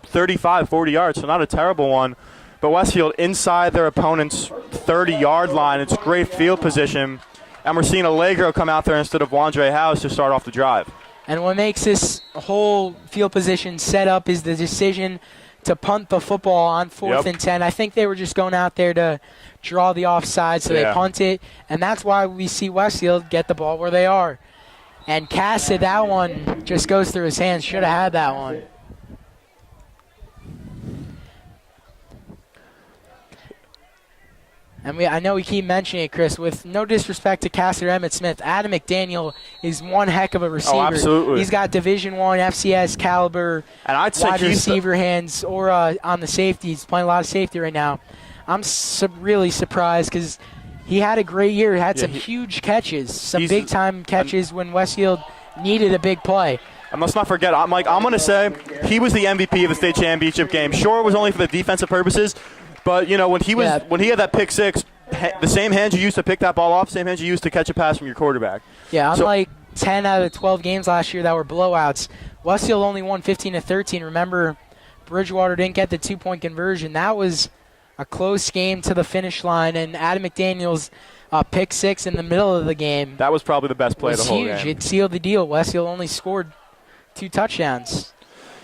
35, 40 yards, so not a terrible one. But Westfield inside their opponent's 30-yard line. It's great field position. And we're seeing Allegro come out there instead of Wandre House to start off the drive. And what makes this whole field position set up is the decision to punt the football on 4th and 10. I think they were just going out there to draw the offside, so they punt it. And that's why we see Westfield get the ball where they are. And Cassidy, that one just goes through his hands. Should have had that one. And I know we keep mentioning it, Chris, with no disrespect to Cassidy or Emmitt Smith, Adam McDaniel is one heck of a receiver. Oh, absolutely. He's got Division I FCS caliber and I'd say wide receiver hands, or on the safety. He's playing a lot of safety right now. I'm really surprised because he had a great year. He had some huge catches, some big-time catches when Westfield needed a big play. And let's not forget, I'm going to say he was the MVP of the state championship game. Sure, it was only for the defensive purposes, but, when he had that pick six, the same hands you used to pick that ball off, same hands you used to catch a pass from your quarterback. Yeah, unlike 10 out of 12 games last year that were blowouts, Westfield only won 15-13. Remember, Bridgewater didn't get the 2-point conversion. That was a close game to the finish line, and Adam McDaniel's pick six in the middle of the game. That was probably the best play of the whole huge. game. It sealed the deal. Westfield only scored 2 touchdowns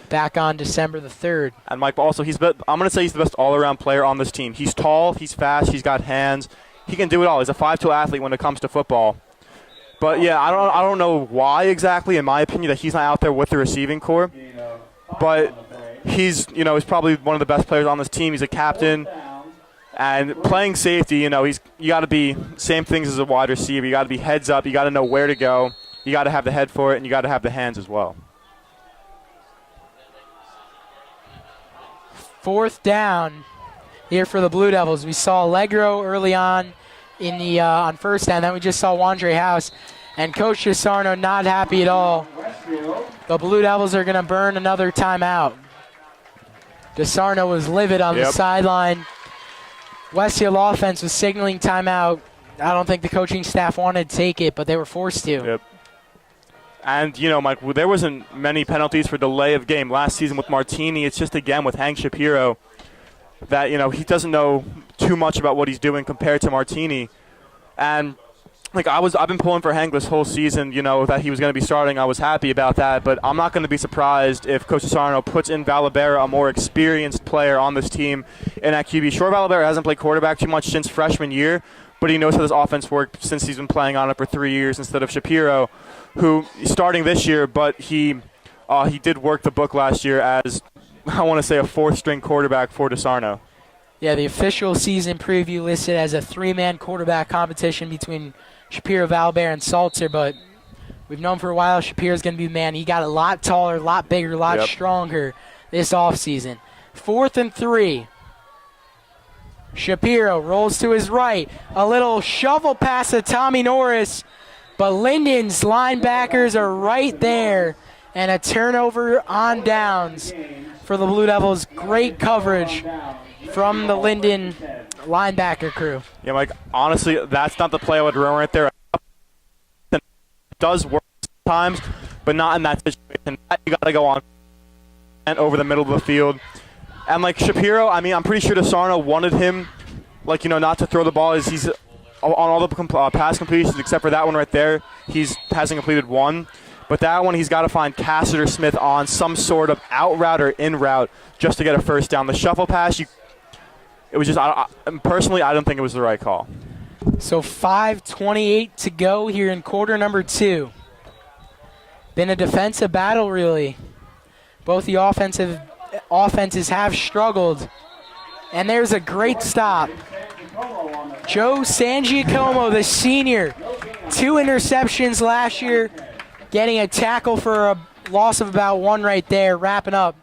back on December the 3rd. And Mike, also, I'm going to say he's the best all-around player on this team. He's tall, he's fast, he's got hands. He can do it all. He's a 5'2" athlete when it comes to football. But, yeah, I don't know why exactly, in my opinion, that he's not out there with the receiving corps. But he's probably one of the best players on this team. He's a captain. And playing safety, you got to be same things as a wide receiver. You got to be heads up. You got to know where to go. You got to have the head for it, and you got to have the hands as well. 4th down here for the Blue Devils. We saw Allegro early on in the on first down. Then we just saw Wandre House. And Coach Desarno not happy at all. The Blue Devils are going to burn another timeout. Desarno was livid on the sideline. Westfield offense was signaling timeout. I don't think the coaching staff wanted to take it, but they were forced to. Yep. And, Mike, there wasn't many penalties for delay of game last season with Martini. It's just, again, with Hank Shapiro that, he doesn't know too much about what he's doing compared to Martini. And, I've been pulling for Hank this whole season, that he was going to be starting. I was happy about that. But I'm not going to be surprised if Coach Sarno puts in Valabera, a more experienced player on this team in at QB. Sure, Valabera hasn't played quarterback too much since freshman year, but he knows how this offense works since he's been playing on it for 3 years instead of Shapiro, who is starting this year, but he did work the book last year as, I want to say, a 4th-string quarterback for DeSarno. Yeah, the official season preview listed as a 3-man quarterback competition between Shapiro, Valabera, and Salter, but we've known for a while Shapiro's going to be the man. He got a lot taller, a lot bigger, a lot stronger this offseason. 4th and 3. Shapiro rolls to his right. A little shovel pass to Tommy Norris, but Linden's linebackers are right there, and a turnover on downs for the Blue Devils. Great coverage from the Linden linebacker crew. Yeah, Mike, honestly, that's not the play I would run right there. It does work sometimes, but not in that situation. You got to go on and over the middle of the field. And, Shapiro, I'm pretty sure DeSarno wanted him, not to throw the ball. He's on all the pass completions except for that one right there. He hasn't completed one. But that one, he's got to find Cassidy or Smith on some sort of out route or in route just to get a first down. The shuffle pass, it was just, personally, I don't think it was the right call. So 5:28 to go here in quarter number 2. Been a defensive battle, really. Both the offenses have struggled. And there's a great stop Joe Sangiacomo, the senior, 2 interceptions last year, getting a tackle for a loss of about 1 right there, wrapping up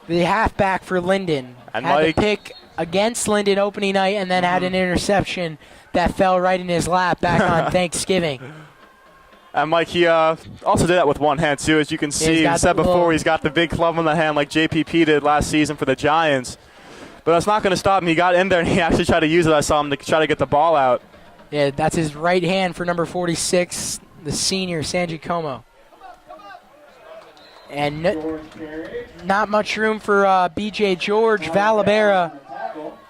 the halfback for Linden. And had Mike, the pick against Linden opening night and then had an interception that fell right in his lap back on Thanksgiving. And Mike, he also did that with one hand, too. As you can see, he said before, he's got the big club in the hand like JPP did last season for the Giants. But that's not going to stop him. He got in there, and he actually tried to use it. I saw him to try to get the ball out. Yeah, that's his right hand for number 46, the senior, Sangiacomo. And not much room for B.J. George. Valabera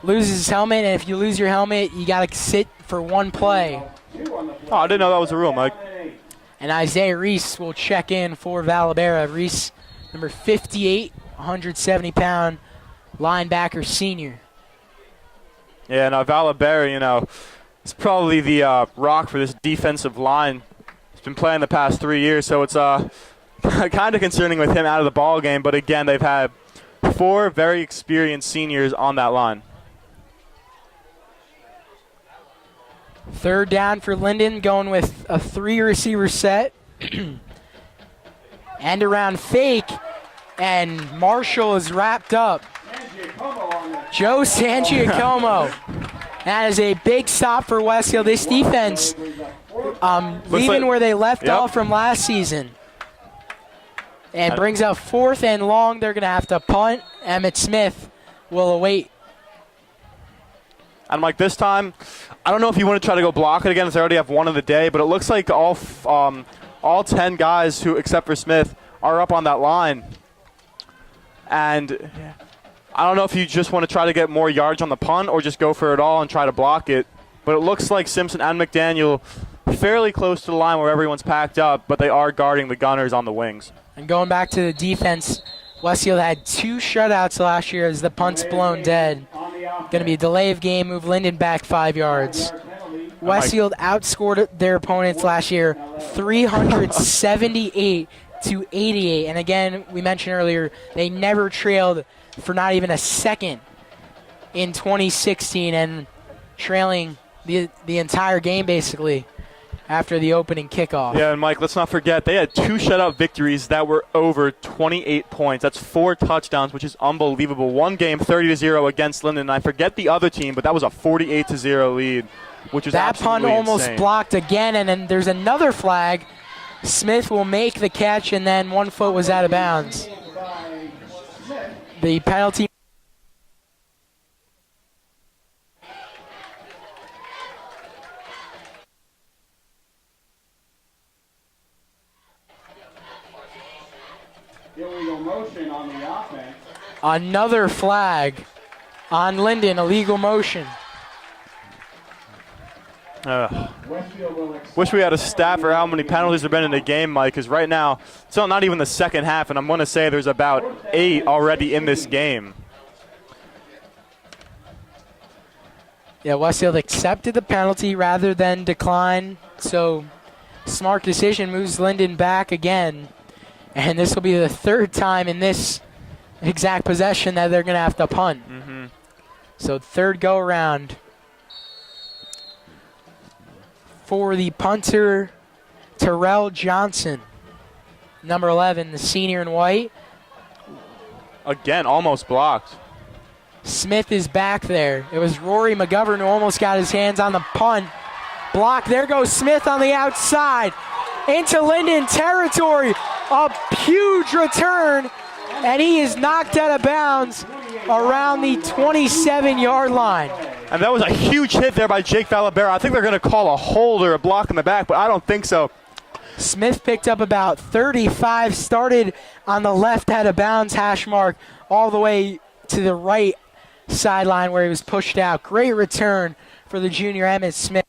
loses his helmet, and if you lose your helmet, you got to sit for 1 play. Oh, I didn't know that was a rule, Mike. And Isaiah Reese will check in for Valabera. Reese, number 58, 170-pound linebacker senior. Yeah, now Valabera, is probably the rock for this defensive line. He's been playing the past 3 years, so it's kind of concerning with him out of the ball game. But again, they've had 4 very experienced seniors on that line. 3rd down for Linden, going with a 3-receiver set. End around fake, and Marshall is wrapped up. Joe Sangiacomo. That is a big stop for Westfield. This defense leaving where they left off from last season. And brings up 4th and long. They're going to have to punt. Emmett Smith will await. And Mike, this time, I don't know if you want to try to go block it again, as they already have 1 of the day, but it looks like all 10 guys, who except for Smith, are up on that line. And I don't know if you just want to try to get more yards on the punt or just go for it all and try to block it. But it looks like Simpson and McDaniel fairly close to the line where everyone's packed up, but they are guarding the Gunners on the wings. And going back to the defense, Westfield had 2 shutouts last year as the punt's blown dead. Going to be a delay of game, move Linden back 5 yards. Westfield outscored their opponents last year 378 to 88. And again, we mentioned earlier, they never trailed for not even a second in 2016, and trailing the entire game basically after the opening kickoff. Yeah, and Mike, let's not forget, they had 2 shutout victories that were over 28 points. That's 4 touchdowns, which is unbelievable. One game, 30-0 against Linden. And I forget the other team, but that was a 48-0 lead, which was absolutely that punt almost insane. Blocked again, and then there's another flag. Smith will make the catch, and then 1 foot was out of bounds. The penalty. Illegal motion on the offense. Another flag on Linden, illegal motion. Wish we had a stat for how many penalties there have been in the game, Mike, because right now, it's not even the second half, and I'm going to say there's about 8 already in this game. Yeah, Westfield accepted the penalty rather than decline, so smart decision, moves Linden back again. And this will be the 3rd time in this exact possession that they're going to have to punt. So 3rd go around for the punter, Terrell Johnson, number 11, the senior in white. Again, almost blocked. Smith is back there. It was Rory McGovern who almost got his hands on the punt. Block. There goes Smith on the outside into Linden territory. A huge return, and he is knocked out of bounds around the 27-yard line. And that was a huge hit there by Jake Valabera. I think they're going to call a hold or a block in the back, but I don't think so. Smith picked up about 35, started on the left out of bounds hash mark all the way to the right sideline where he was pushed out. Great return for the junior Emmett Smith.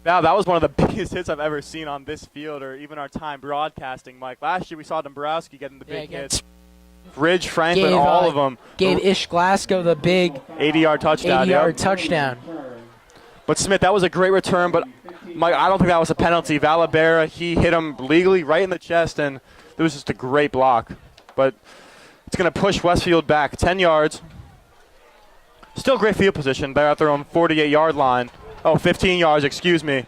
Now, that was one of the biggest hits I've ever seen on this field or even our time broadcasting, Mike. Last year we saw Dombrowski getting the big hits. Ridge, Franklin, all of them. Gave Ish Glasgow the big 80-yard touchdown. 80-yard touchdown. But Smith, that was a great return, but Mike, I don't think that was a penalty. Valabera, he hit him legally right in the chest, and it was just a great block. But it's going to push Westfield back 10 yards. Still great field position. They're at their own 48-yard line. Oh, 15 yards, excuse me.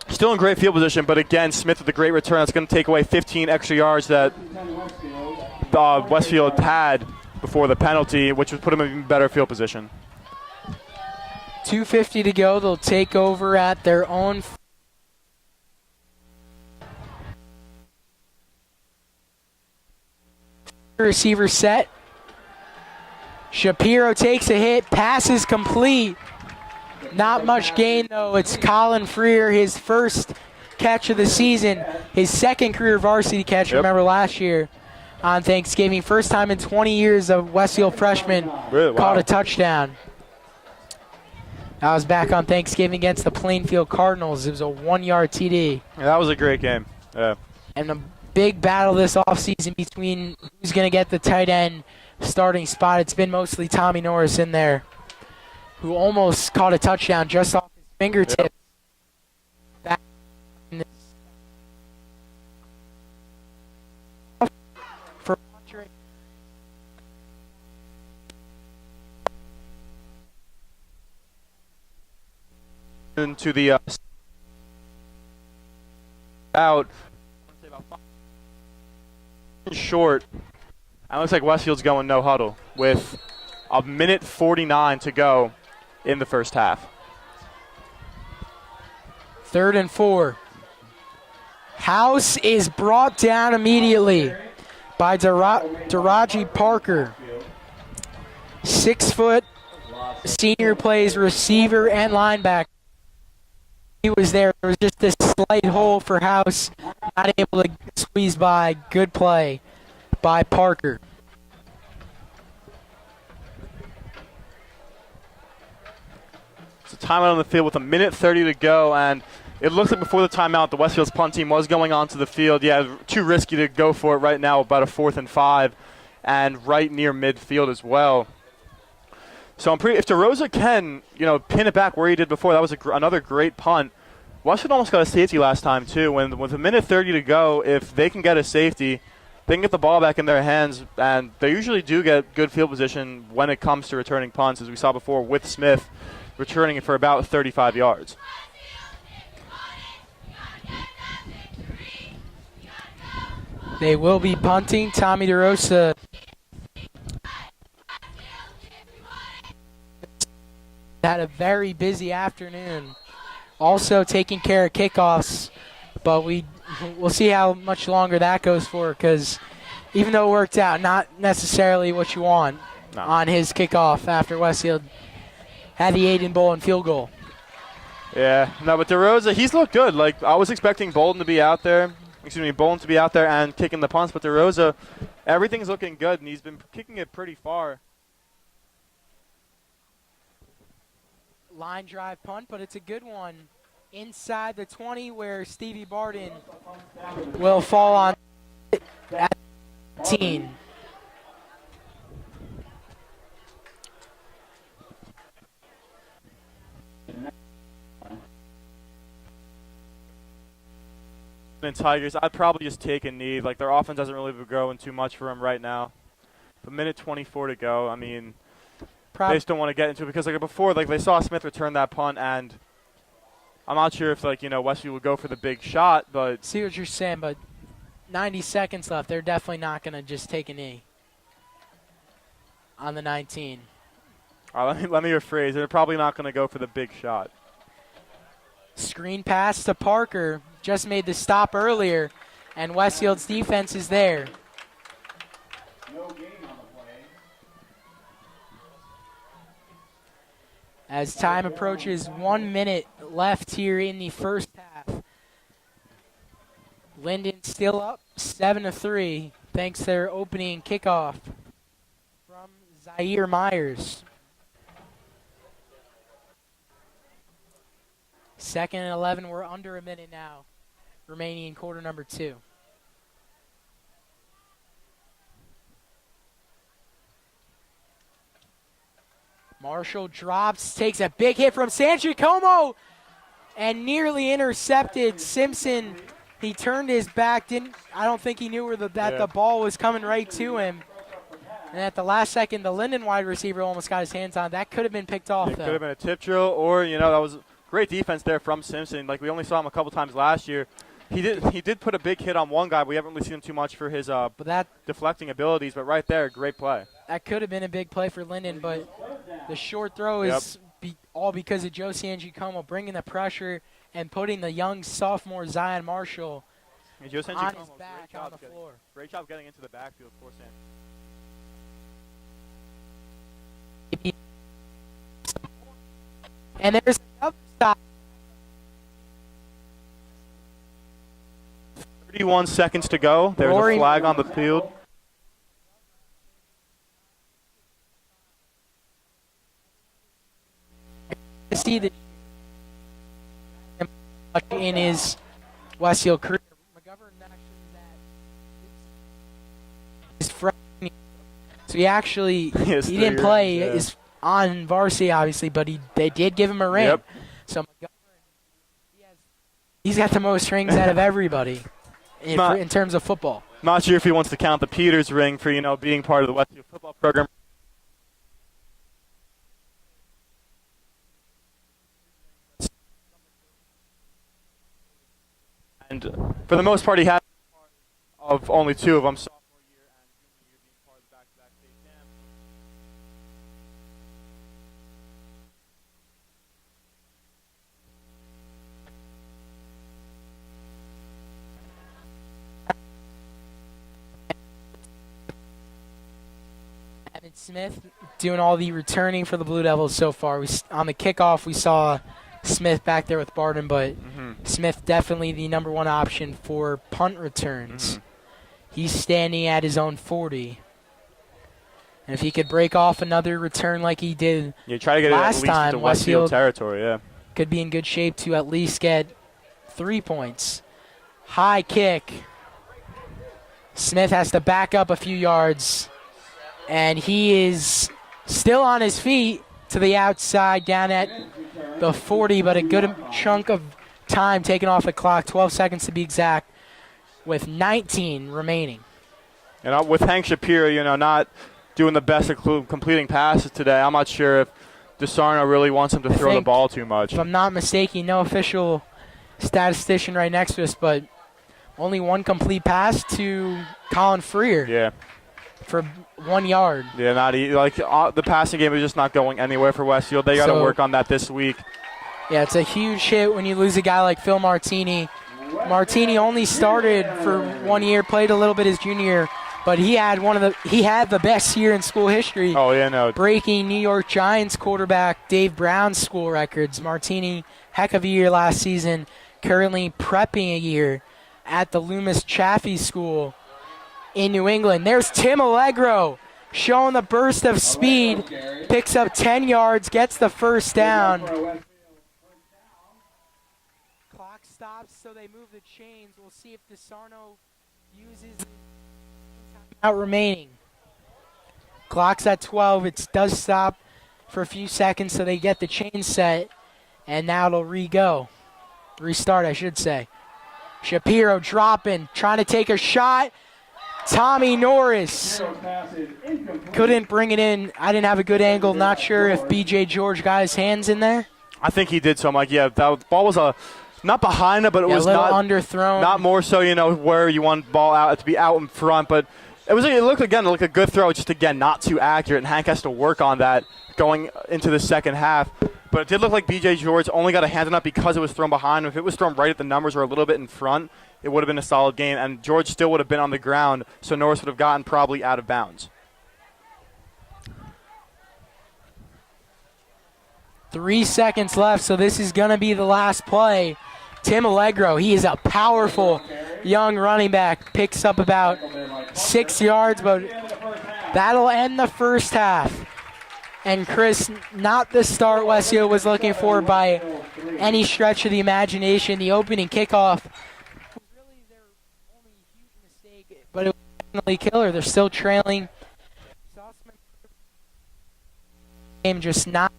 Still in great field position, but again, Smith with a great return. That's going to take away 15 extra yards that Westfield had before the penalty, which would put them in even better field position. 2:50 to go. They'll take over at their own. Receiver set. Shapiro takes a hit. Pass is complete. Not much gain, though. It's Colin Freer, his first catch of the season, his second career varsity catch, remember, last year on Thanksgiving. First time in 20 years a Westfield freshman caught a touchdown. That was back on Thanksgiving against the Plainfield Cardinals. It was a 1-yard TD. Yeah, that was a great game. Yeah. And a big battle this offseason between who's going to get the tight end starting spot. It's been mostly Tommy Norris in there, who almost caught a touchdown just off his fingertips. Back in for into the out short. And it looks like Westfield's going no huddle with a minute 49 to go in the first half. 3rd and 4. House is brought down immediately by Daraji Parker. 6-foot senior, plays receiver and linebacker. He was there. There was just this slight hole for House. Not able to squeeze by. Good play by Parker. So timeout on the field with a minute 30 to go, and it looks like before the timeout, the Westfield's punt team was going onto the field. Yeah, too risky to go for it right now, about a 4th and 5, and right near midfield as well. So if DeRosa can, pin it back where he did before, that was another great punt. Westfield almost got a safety last time too. With a minute 30 to go, if they can get a safety, they can get the ball back in their hands, and they usually do get good field position when it comes to returning punts, as we saw before with Smith returning it for about 35 yards. They will be punting. Tommy DeRosa had a very busy afternoon. Also taking care of kickoffs, but we'll see how much longer that goes for, because even though it worked out, not necessarily what you want on his kickoff after Westfield had the Aiden Bolden field goal. Yeah, no, but DeRosa, he's looked good. Like, I was expecting Bolden to be out there and kicking the punts, but DeRosa, everything's looking good, and he's been kicking it pretty far. Line drive punt, but it's a good one inside the 20, where Stevie Barden will fall on at 18. And Tigers, I'd probably just take a knee. Like, their offense doesn't really be growing too much for them right now. A minute 24 to go. I mean, they just don't want to get into it, because before, they saw Smith return that punt, and I'm not sure if Westfield would go for the big shot, but see what you're saying, but 90 seconds left. They're definitely not going to just take a knee on the 19. All right, let me rephrase. They're probably not going to go for the big shot. Screen pass to Parker. Just made the stop earlier, and Westfield's defense is there. No gain on the play. As time approaches, 1 minute left here in the first half. Linden still up 7-3, thanks to their opening kickoff from Zaire Myers. 2nd and 11, we're under a minute now, remaining in quarter number 2. Marshall drops, takes a big hit from Sanchicomo, and nearly intercepted. Simpson, he turned his back. I don't think he knew that the ball was coming right to him. And at the last second, the Linden wide receiver almost got his hands on it. That could have been picked off, It though. could have been a tip drill, or, that was great defense there from Simpson. Like, we only saw him a couple times last year. He did put a big hit on one guy, but we haven't really seen him too much for his deflecting abilities. But right there, great play. That could have been a big play for Linden, but the short throw is all because of Josie Angicomo bringing the pressure and putting the young sophomore Zion Marshall And Josie on Angicomo, his back on the floor. Great job getting into the backfield for Sam. And there's another stop. 31 seconds to go. There's a flag on the field. To see the in his Westfield career. McGovern actually his freshman year. So he didn't play. Is on varsity obviously, but they did give him a ring. Yep. So McGovern, he's got the most rings out of everybody in terms of football. Not sure if he wants to count the Peters ring for being part of the Westfield football program. And for the most part, he had of only two of them, sophomore year and junior year, being part of the back-to-back state champ. Evan Smith doing all the returning for the Blue Devils so far. On the kickoff, we saw Smith back there with Barton, but Smith definitely the number one option for punt returns. He's standing at his own 40. And if he could break off another return like he did Try to get last it at least time, into Westfield territory, could be in good shape to at least get 3 points. High kick. Smith has to back up a few yards, and he is still on his feet to the outside down at the 40, but a good chunk of time taken off the clock, 12 seconds to be exact, with 19 remaining. And with Hank Shapiro, not doing the best at completing passes today, I'm not sure if DeSarno really wants him to throw the ball too much. If I'm not mistaken, no official statistician right next to us, but only one complete pass to Colin Freer. Yeah. For 1 yard. Yeah, the passing game is just not going anywhere for Westfield. They got to work on that this week. Yeah, it's a huge hit when you lose a guy like Phil Martini. Martini only started for 1 year, played a little bit his junior year, but he had the best year in school history. Oh yeah, no. Breaking New York Giants quarterback Dave Brown's school records. Martini, heck of a year last season. Currently prepping a year at the Loomis Chaffee School in New England. There's Tim Allegro showing the burst of speed, picks up 10 yards, gets the first down. Clock stops, so they move the chains. We'll see if DeSarno uses out remaining. Clock's at 12. It does stop for a few seconds, so they get the chain set, and now it'll restart, I should say. Shapiro dropping, trying to take a shot. Tommy Norris couldn't bring it in. I didn't have a good angle. Not sure if B.J. George got his hands in there. I think he did so, Mike. Yeah, that ball was not behind him, but it was a little not underthrown. Not more so, where you want the ball out to be out in front. But it looked like a good throw. Just again, not too accurate, and Hank has to work on that going into the second half. But it did look like B.J. George only got a hand on it because it was thrown behind him. If it was thrown right at the numbers or a little bit in front, it would have been a solid game, and George still would have been on the ground, so Norris would have gotten probably out of bounds. 3 seconds left, so this is going to be the last play. Tim Allegro, he is a powerful young running back, picks up about 6 yards, but that'll end the first half. And Chris, not the start Westfield was looking for by any stretch of the imagination. The opening kickoff was really their only huge mistake, but it was definitely killer. They're still trailing. Game just not.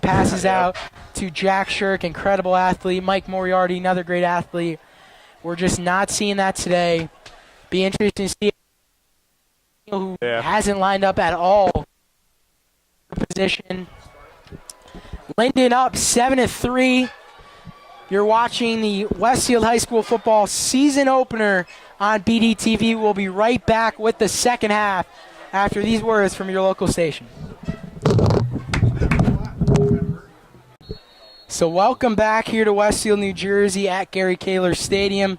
Passes out to Jack Shirk, incredible athlete. Mike Moriarty, another great athlete. We're just not seeing that today. Be interesting to see who hasn't lined up at all. Position. Linden up 7-3. You're watching the Westfield High School football season opener on BDTV. We'll be right back with the second half after these words from your local station. So welcome back here to Westfield, New Jersey at Gary Kehler Stadium.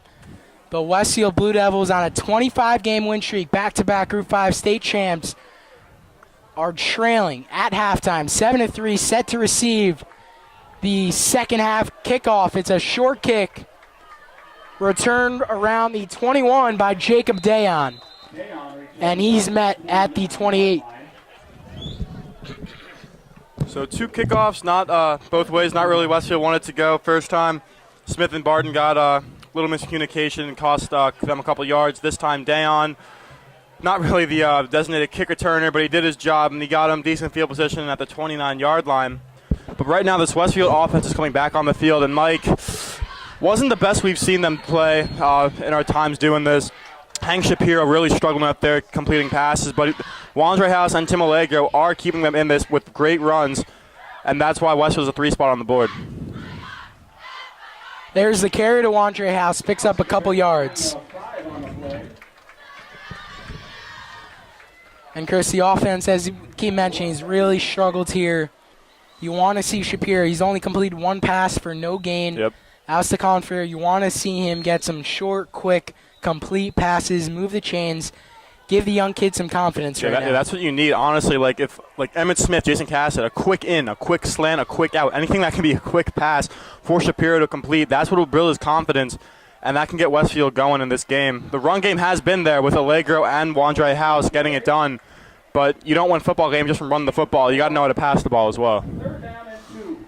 The Westfield Blue Devils on a 25-game win streak, back-to-back Group 5 state champs, are trailing at halftime, 7-3, set to receive the second half kickoff. It's a short kick, returned around the 21 by Jacob Dayon, and he's met at the 28. So 2 kickoffs, not both ways, not really Westfield wanted to go. First time, Smith and Barton got a little miscommunication and cost them a couple yards. This time, Dayon, not really the designated kick returner, but he did his job, and he got him decent field position at the 29-yard line. But right now, this Westfield offense is coming back on the field, and Mike wasn't the best we've seen them play in our times doing this. Hank Shapiro really struggling up there completing passes, but Wandre House and Tim Allegro are keeping them in this with great runs, and that's why Westfield's a 3 spot on the board. There's the carry to Wandre House, picks up a couple yards. And Chris, the offense, as you keep mentioning, has really struggled here. You want to see Shapiro. He's only completed 1 pass for no gain. Yep. As to Colin Fair, you want to see him get some short, quick, complete passes, move the chains, give the young kid some confidence now. That's what you need, honestly. Like if Emmett Smith, Jason Cassett, a quick in, a quick slant, a quick out, anything that can be a quick pass for Shapiro to complete, that's what will build his confidence, and that can get Westfield going in this game. The run game has been there with Allegro and Wandre House getting it done, but you don't win football games just from running the football. You got to know how to pass the ball as well. 3rd down and 2.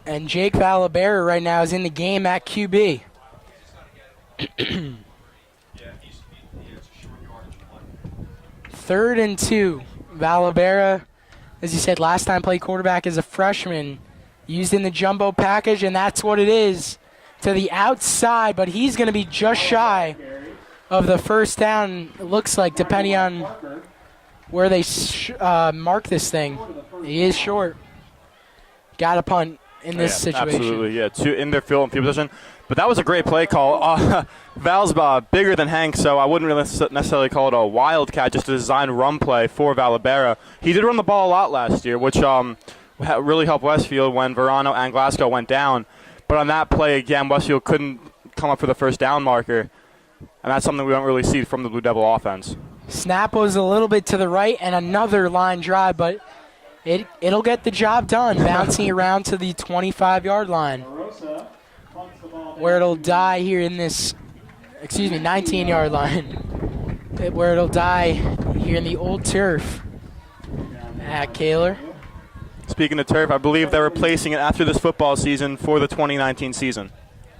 And Jake Valabera right now is in the game at QB. 3rd and 2. Valabera, as you said, last time played quarterback as a freshman, used in the jumbo package, and that's what it is. To the outside, but he's going to be just shy of the first down, it looks like, depending on where they mark this thing. He is short. Got a punt in this situation. Absolutely, yeah. 2 in their field position. But that was a great play call. Val's bigger than Hank, so I wouldn't really necessarily call it a wildcat, just a design run play for Valabera. He did run the ball a lot last year, which really helped Westfield when Verano and Glasgow went down. But on that play, again, Westfield couldn't come up for the first down marker, and that's something we don't really see from the Blue Devil offense. Snap was a little bit to the right, and another line drive, but it'll get the job done, bouncing around to the 25-yard line, where it'll die here in this, 19-yard line, where it'll die here in the old turf at Kehler. Speaking of turf, I believe they're replacing it after this football season for the 2019 season.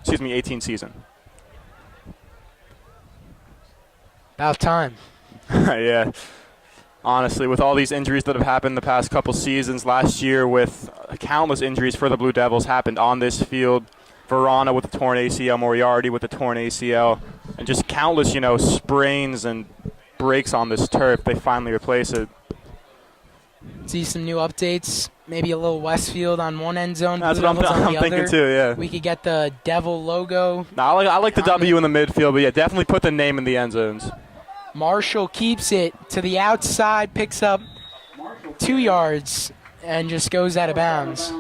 18 season. About time. Yeah. Honestly, with all these injuries that have happened the past couple seasons, last year with countless injuries for the Blue Devils happened on this field. Verona with the torn ACL, Moriarty with the torn ACL, and just countless, sprains and breaks on this turf. They finally replace it. See some new updates. Maybe a little Westfield on one end zone. That's what I'm thinking too, yeah. We could get the Devil logo. No, I like the W in the midfield, but yeah, definitely put the name in the end zones. Marshall keeps it to the outside, picks up 2 yards, and just goes out of bounds.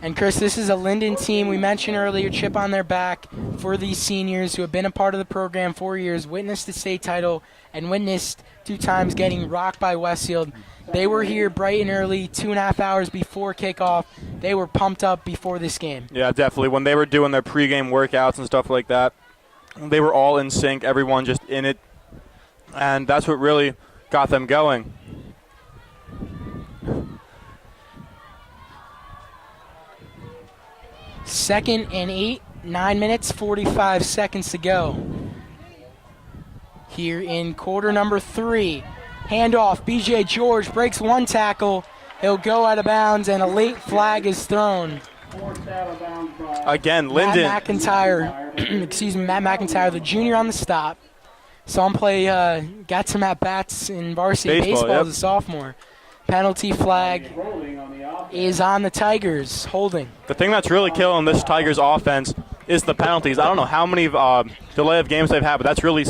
And Chris, this is a Linden team. We mentioned earlier, chip on their back for these seniors who have been a part of the program 4 years, witnessed the state title, and witnessed 2 times getting rocked by Westfield. They were here bright and early, 2.5 hours before kickoff. They were pumped up before this game. Yeah, definitely. When they were doing their pregame workouts and stuff like that, they were all in sync, everyone just in it, and that's what really got them going. Second and 8, 9 minutes, 45 seconds to go. here in quarter number 3. Handoff, BJ George breaks one tackle. He'll go out of bounds, and a late flag is thrown. Again, Linden. Matt McIntyre, the junior on the stop. Saw him play, got some at-bats in varsity baseball yep. as a sophomore. Penalty flag is on the Tigers, holding. The thing that's really killing this Tigers offense is the penalties. I don't know how many delay of games they've had, but that's really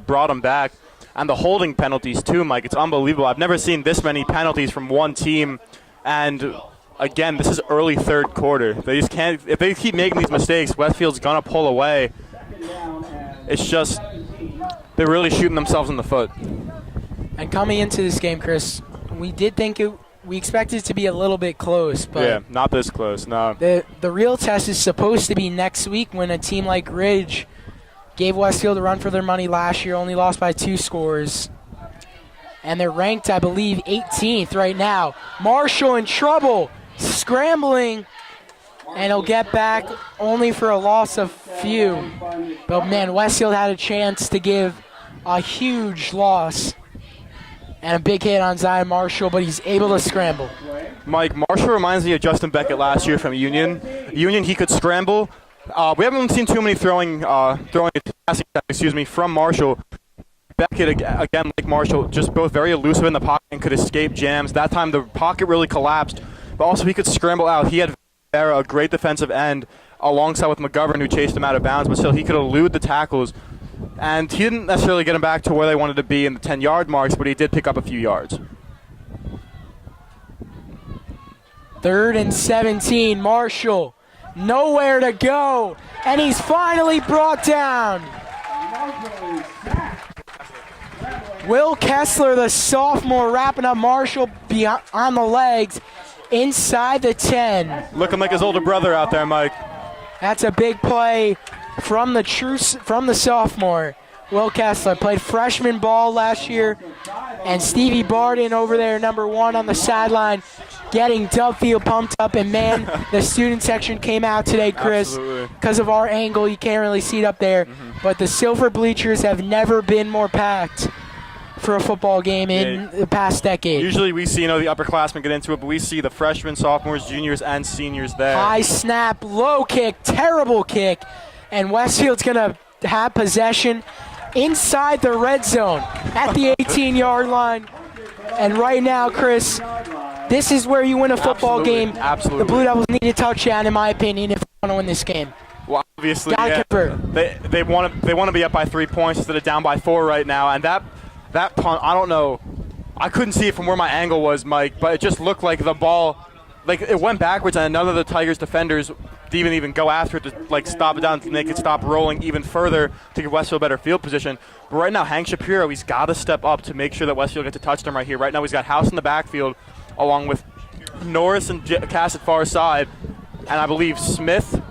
brought them back. And the holding penalties too, Mike. It's unbelievable. I've never seen this many penalties from one team. And again, this is early third quarter. They just can't. If they keep making these mistakes, Westfield's gonna pull away. It's just they're really shooting themselves in the foot. And coming into this game, Chris, we did think we expected it to be a little bit close, but yeah, not this close. No. The real test is supposed to be next week when a team like Ridge gave Westfield a run for their money last year, only lost by 2 scores. And they're ranked, I believe, 18th right now. Marshall in trouble, scrambling, and he'll get back only for a loss of few. But, man, Westfield had a chance to give a huge loss and a big hit on Zion Marshall, but he's able to scramble. Mike, Marshall reminds me of Justin Beckett last year from Union. Union, he could scramble. We haven't seen too many throwing from Marshall. Beckett, again, like Marshall, just both very elusive in the pocket and could escape jams. That time the pocket really collapsed, but also he could scramble out. He had a great defensive end alongside with McGovern, who chased him out of bounds, but still he could elude the tackles. And he didn't necessarily get him back to where they wanted to be in the 10-yard marks, but he did pick up a few yards. 3rd and 17, Marshall. Nowhere to go, and he's finally brought down. Will Kessler, the sophomore, wrapping up Marshall on the legs inside the 10. Looking like his older brother out there, Mike. That's a big play from the sophomore. Will Kessler played freshman ball last year, and Stevie Barden over there, number 1 on the sideline, getting Dubfield pumped up. And man, the student section came out today, Chris, because of our angle. You can't really see it up there, but the silver bleachers have never been more packed for a football game in the past decade. Usually we see, the upperclassmen get into it, but we see the freshmen, sophomores, juniors, and seniors there. High snap, low kick, terrible kick, and Westfield's going to have possession inside the red zone at the 18-yard line. And right now, Chris, this is where you win a football game. Absolutely. The Blue Devils need a touchdown, in my opinion, if they want to win this game. Well, obviously, Gotta convert. They want to be up by 3 points instead of down by 4 right now, and that punt, I don't know. I couldn't see it from where my angle was, Mike, but it just looked like the ball, it went backwards, and none of the Tigers defenders didn't even go after it to stop it down to make it stop rolling even further to give Westfield better field position. But right now, Hank Shapiro, he's got to step up to make sure that Westfield gets a touchdown right here. Right now, he's got House in the backfield, along with Norris and Cass at far side, and I believe Smith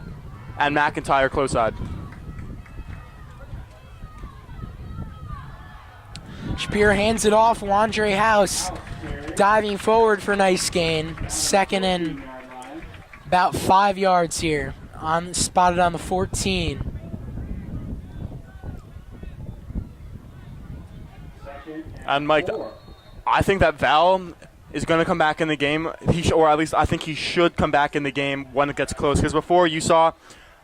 and McIntyre close side. Shapiro hands it off. Wandre House diving forward for a nice gain. 2nd and about 5 yards here. Spotted on the 14. And Mike, I think that Val is going to come back in the game. Or at least I think he should come back in the game when it gets close. Because before you saw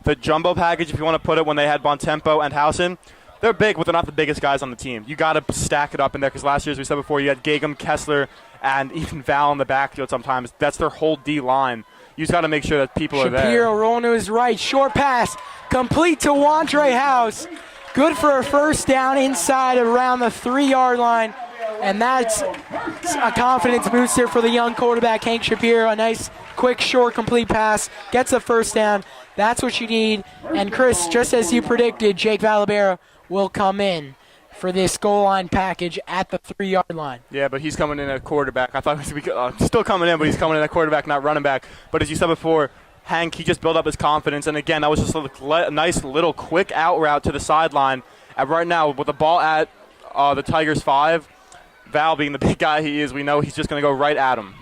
the jumbo package, if you want to put it, when they had Bontempo and Housen. They're big, but they're not the biggest guys on the team. You got to stack it up in there because last year, as we said before, you had Gagum, Kessler, and even Val in the backfield sometimes. That's their whole D-line. You just got to make sure that people are there. Shapiro rolling to his right. Short pass. Complete to Wandre House. Good for a first down inside around the 3-yard line. And that's a confidence booster for the young quarterback, Hank Shapiro. A nice, quick, short, complete pass. Gets the first down. That's what you need. And, Chris, just as you predicted, Jake Valabera will come in for this goal line package at the 3-yard line. Yeah, but he's coming in at quarterback. I thought he was still coming in, but he's coming in at quarterback, not running back. But as you said before, Hank, he just built up his confidence. And, again, that was just a nice little quick out route to the sideline. And right now, with the ball at the Tigers' 5, Val being the big guy he is, we know he's just going to go right at him.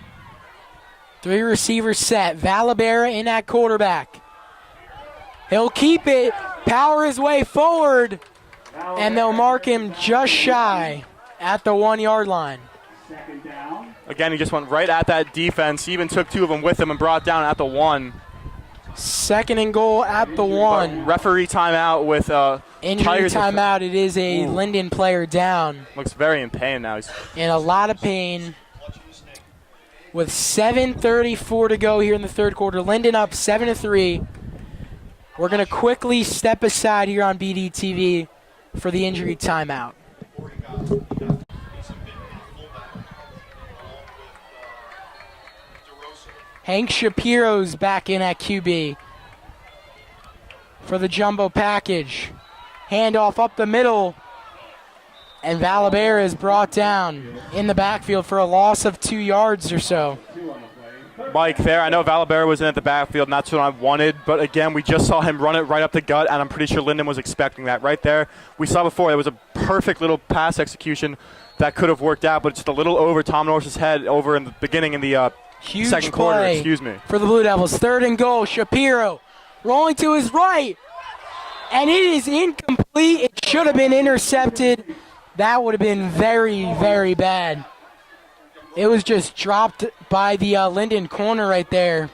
3 receivers set. Valabera in at quarterback. He'll keep it, power his way forward, And they'll mark him just shy at the 1 yard line. Second down. Again, he just went right at that defense. He even took 2 of them with him and brought down at the 1. Second and goal at the 1. Referee timeout with Injury Tigers. timeout. It is a Linden player down. Looks very in pain now. He's In a lot of pain. With 7:34 to go here in the third quarter. Linden up 7-3. We're going to quickly step aside here on BDTV for the injury timeout. Hank Shapiro's back in at QB for the jumbo package. Handoff up the middle. And Valabera is brought down in the backfield for a loss of 2 yards or so. Mike there. I know Valabera was in at the backfield, and that's what I wanted. But again, we just saw him run it right up the gut, and I'm pretty sure Linden was expecting that right there. We saw before it was a perfect little pass execution that could have worked out, but just a little over Tom Norris's head over in the beginning in the Huge second quarter. play Excuse me. for the Blue Devils. Third and goal. Shapiro rolling to his right, and it is incomplete. It should have been intercepted. That would have been very, very bad. It was just dropped by the Linden corner right there.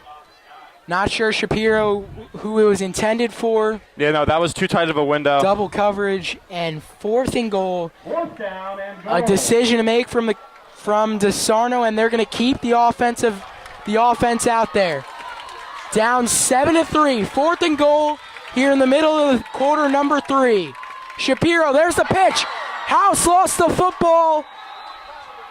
Not sure Shapiro who it was intended for. Yeah, no, that was too tight of a window. Double coverage and fourth and goal. Fourth down and goal. A decision to make from DeSarno, and they're going to keep the offense out there. Down 7-3. Fourth and goal here in the middle of the quarter, number 3. Shapiro, there's the pitch. House lost the football.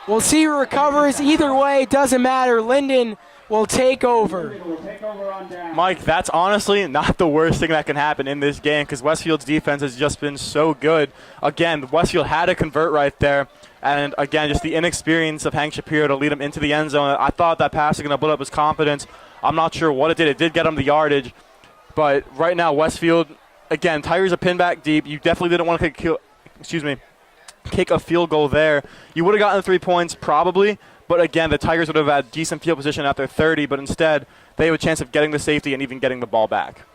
We'll see who recovers. Either way, it doesn't matter. Linden will take over. We'll take over on down. Mike, that's honestly not the worst thing that can happen in this game because Westfield's defense has just been so good. Again, Westfield had to convert right there. And again, just the inexperience of Hank Shapiro to lead him into the end zone. I thought that pass was going to build up his confidence. I'm not sure what it did. It did get him the yardage. But right now, Westfield, again, Tigers are pinned back deep. You definitely didn't want to kick a field goal there. You would have gotten 3 points probably, but again, the Tigers would have had decent field position at their 30, but instead they have a chance of getting the safety and even getting the ball back.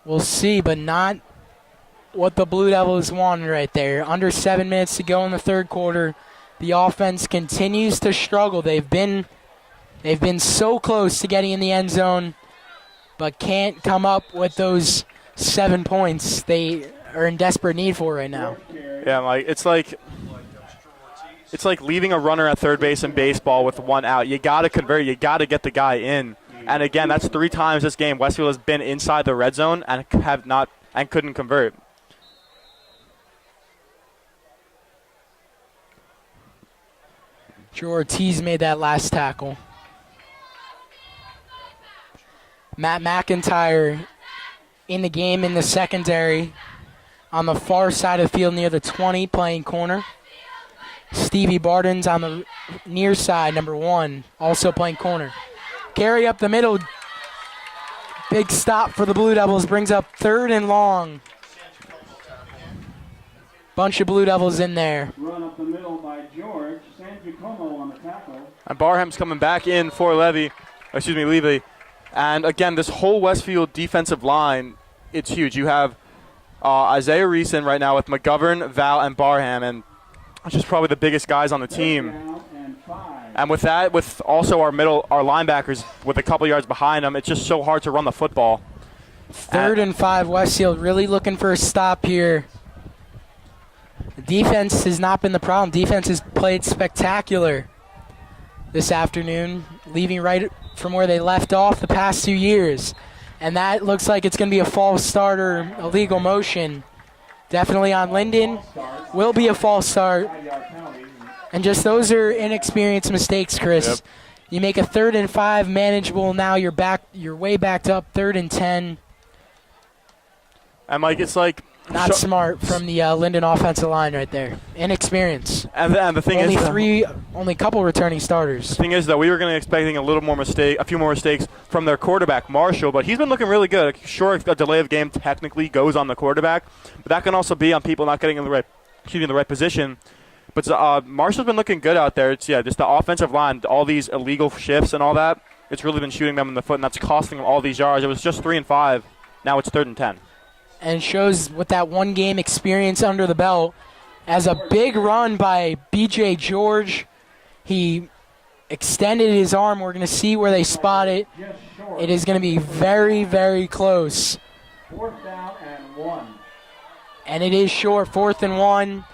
We'll see, but not what the Blue Devils wanted right there. Under 7 minutes to go in the third quarter. The offense continues to struggle. They've been so close to getting in the end zone, but can't come up with those 7 points they are in desperate need for right now. Yeah, Mike, it's like leaving a runner at third base in baseball with 1 out. You got to convert. You got to get the guy in. And again, that's 3 times this game Westfield has been inside the red zone and couldn't convert. Joe Ortiz made that last tackle. Matt McIntyre in the game in the secondary on the far side of the field near the 20 playing corner. Stevie Barden's on the near side, number 1, also playing corner. Carry up the middle. Big stop for the Blue Devils. Brings up 3rd and long. Bunch of Blue Devils in there. Run up the middle by George. San Giacomo on the tackle. And Barham's coming back in for Levy. And again, this whole Westfield defensive line, it's huge. You have Isaiah Reeson right now with McGovern, Val, and Barham, and just probably the biggest guys on the team. And with that, with also our linebackers with a couple yards behind them, it's just so hard to run the football. 3rd and 5, Westfield really looking for a stop here. The defense has not been the problem. Defense has played spectacular this afternoon, leaving right from where they left off the past 2 years. And that looks like it's going to be a false start or illegal motion. Definitely on Linden. Will be a false start. And just those are inexperienced mistakes, Chris. Yep. You make a 3rd and 5 manageable. Now you're way backed up. 3rd and 10. And Mike, it's like Not smart from the Linden offensive line right there. Inexperience. And the thing only a couple returning starters. The thing is, though, we were expecting a few more mistakes from their quarterback, Marshall, but he's been looking really good. Sure, a delay of game technically goes on the quarterback, but that can also be on people not getting in the right position. But Marshall's been looking good out there. It's just the offensive line, all these illegal shifts and all that. It's really been shooting them in the foot, and that's costing them all these yards. It was just 3 and 5. Now it's 3rd and 10. and shows with that one-game experience under the belt. As a big run by B.J. George, he extended his arm. We're going to see where they spot it. It is going to be very, very close. 4th down and 1. And it is short, 4th and 1.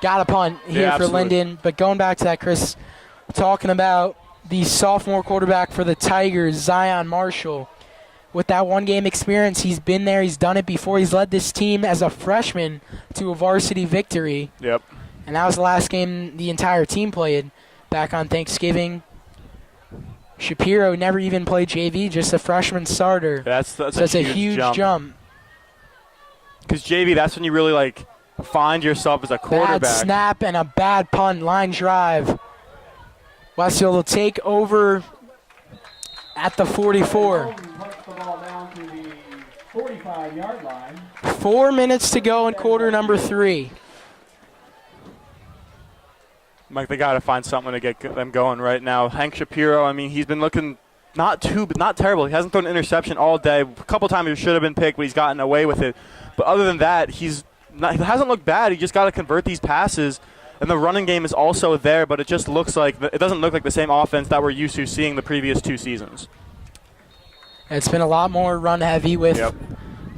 Got a punt here for Linden. But going back to that, Chris, talking about the sophomore quarterback for the Tigers, Zion Marshall. With that one-game experience, he's been there. He's done it before. He's led this team as a freshman to a varsity victory. Yep. And that was the last game the entire team played back on Thanksgiving. Shapiro never even played JV, just a freshman starter. That's a huge jump. Because JV, that's when you really find yourself as a quarterback. Bad snap and a bad punt, line drive. Westfield will take over at the 44. The ball down to the 45-yard line. 4 minutes to go in quarter number 3. Mike, they got to find something to get them going right now. Hank Shapiro, I mean, he's been looking not terrible. He hasn't thrown an interception all day. A couple times he should have been picked, but he's gotten away with it. But other than that, he hasn't looked bad. He just got to convert these passes. And the running game is also there, but it doesn't look like the same offense that we're used to seeing the previous 2 seasons. It's been a lot more run-heavy with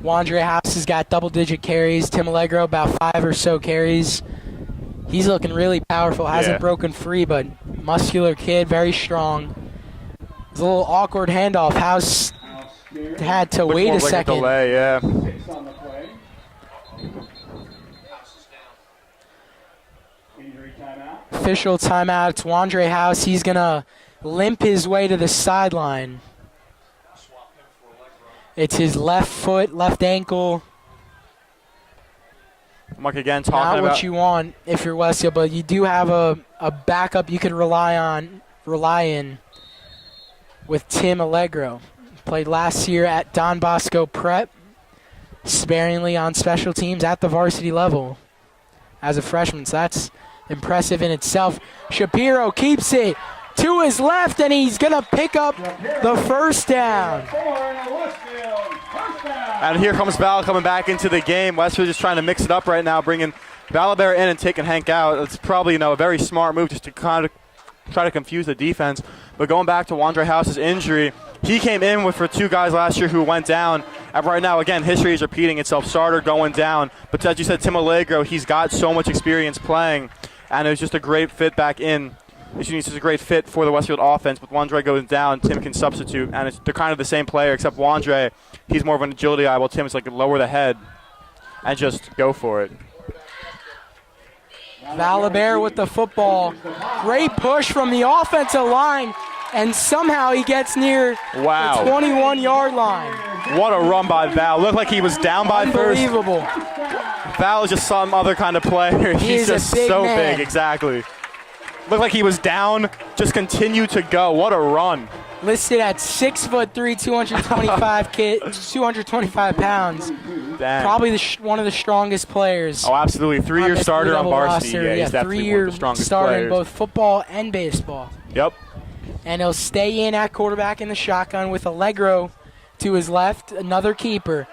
Wandre House has got double-digit carries. Tim Allegro about 5 or so carries. He's looking really powerful. Hasn't broken free, but muscular kid, very strong. It's a little awkward handoff. House had to wait a second. Delay, yeah. 6 on the play. Injury timeout. Official timeout. It's Wandre House. He's going to limp his way to the sideline. It's his left foot, left ankle. Mark again talking Not about what you want if you're Westfield, but you do have a backup you could rely in with Tim Allegro. Played last year at Don Bosco Prep, sparingly on special teams at the varsity level as a freshman. So that's impressive in itself. Shapiro keeps it to his left, and he's going to pick up the first down. And here comes Val coming back into the game. Westfield just trying to mix it up right now, bringing Valabera in and taking Hank out. It's probably a very smart move just to kind of try to confuse the defense. But going back to Wandre House's injury, he came in for 2 guys last year who went down. And right now, again, history is repeating itself. Starter going down. But as you said, Tim Allegro, he's got so much experience playing, and it was just a great fit back in. It's just a great fit for the Westfield offense. With Wandre going down, Tim can substitute, and they're kind of the same player, except Wandre, he's more of an agility guy, while Tim's lower the head and just go for it. Valabert with the football. Great push from the offensive line, and somehow he gets near the 21-yard line. What a run by Val. Looked like he was down by first. Unbelievable. Val is just some other kind of player. He's just so man. big, exactly. Looked like he was down, just continued to go. What a run. Listed at 6'3", 225 pounds. Damn. Probably one of the strongest players. Oh, absolutely. 3-year starter on varsity. Yeah, he's definitely one of the strongest starter players. in both football and baseball. Yep. And he'll stay in at quarterback in the shotgun with Allegro to his left, another keeper.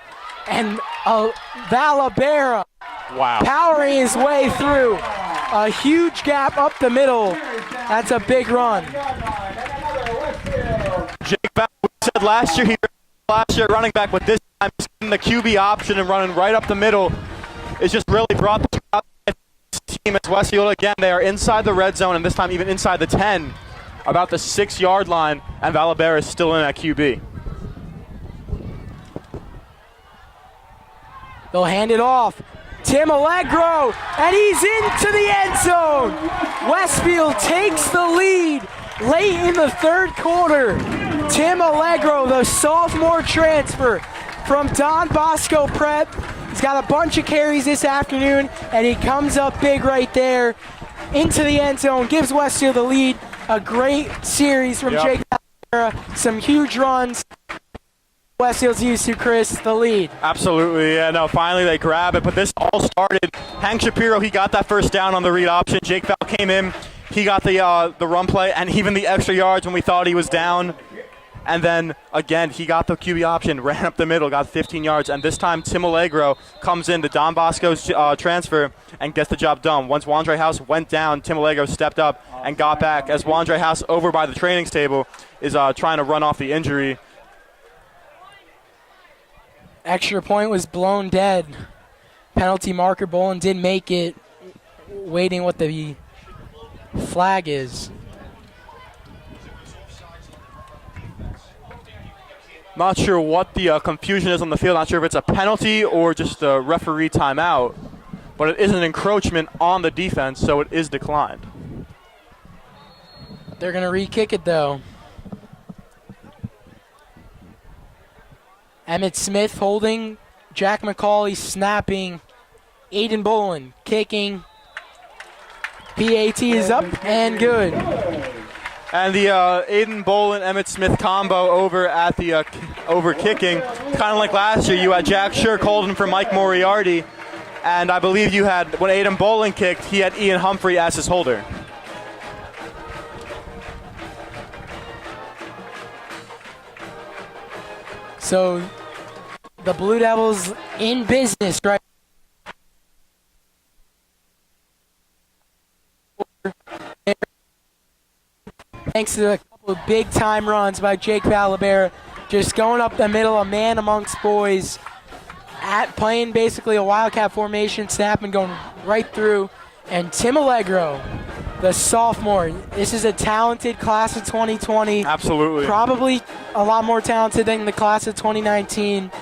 And Valabera powering his way through. A huge gap up the middle. That's a big run. Jake Val said last year running back, but this time he's getting the QB option and running right up the middle. It's just really brought the team as Westfield again. They are inside the red zone, and this time even inside the 10, about the 6-yard line, and Valabera is still in at QB. They'll hand it off. Tim Allegro, and he's into the end zone. Westfield takes the lead late in the 3rd quarter. Tim Allegro, the sophomore transfer from Don Bosco Prep. He's got a bunch of carries this afternoon, and he comes up big right there into the end zone, gives Westfield the lead. A great series from Jake Valera. Some huge runs. Westfield's used to, Chris, the lead. Absolutely, yeah, no, finally they grab it, but this all started. Hank Shapiro, he got that first down on the read option. Jake Val came in, he got the run play, and even the extra yards when we thought he was down. And then, again, he got the QB option, ran up the middle, got 15 yards. And this time, Tim Allegro comes in, the Don Bosco's transfer, and gets the job done. Once Wandre House went down, Tim Allegro stepped up and got back as Wandre House over by the training table is trying to run off the injury. Extra point was blown dead. Penalty marker. Bolin did make it. Waiting what the flag is. Not sure what the confusion is on the field. Not sure if it's a penalty or just a referee timeout. But it is an encroachment on the defense, so it is declined. They're going to re-kick it, though. Emmett Smith holding. Jack McCauley snapping. Aiden Bolin kicking. PAT is up and good. And the Aiden Bolin, Emmett Smith combo over at the over kicking. Kind of like last year, you had Jack Shirk holding for Mike Moriarty. And I believe you had, when Aiden Bolin kicked, he had Ian Humphrey as his holder. So the Blue Devils in business right. Thanks to a couple of big-time runs by Jake Valabera, just going up the middle, a man amongst boys, playing basically a wildcat formation, snapping, going right through. And Tim Allegro, the sophomore, this is a talented class of 2020. Absolutely. Probably a lot more talented than the class of 2019.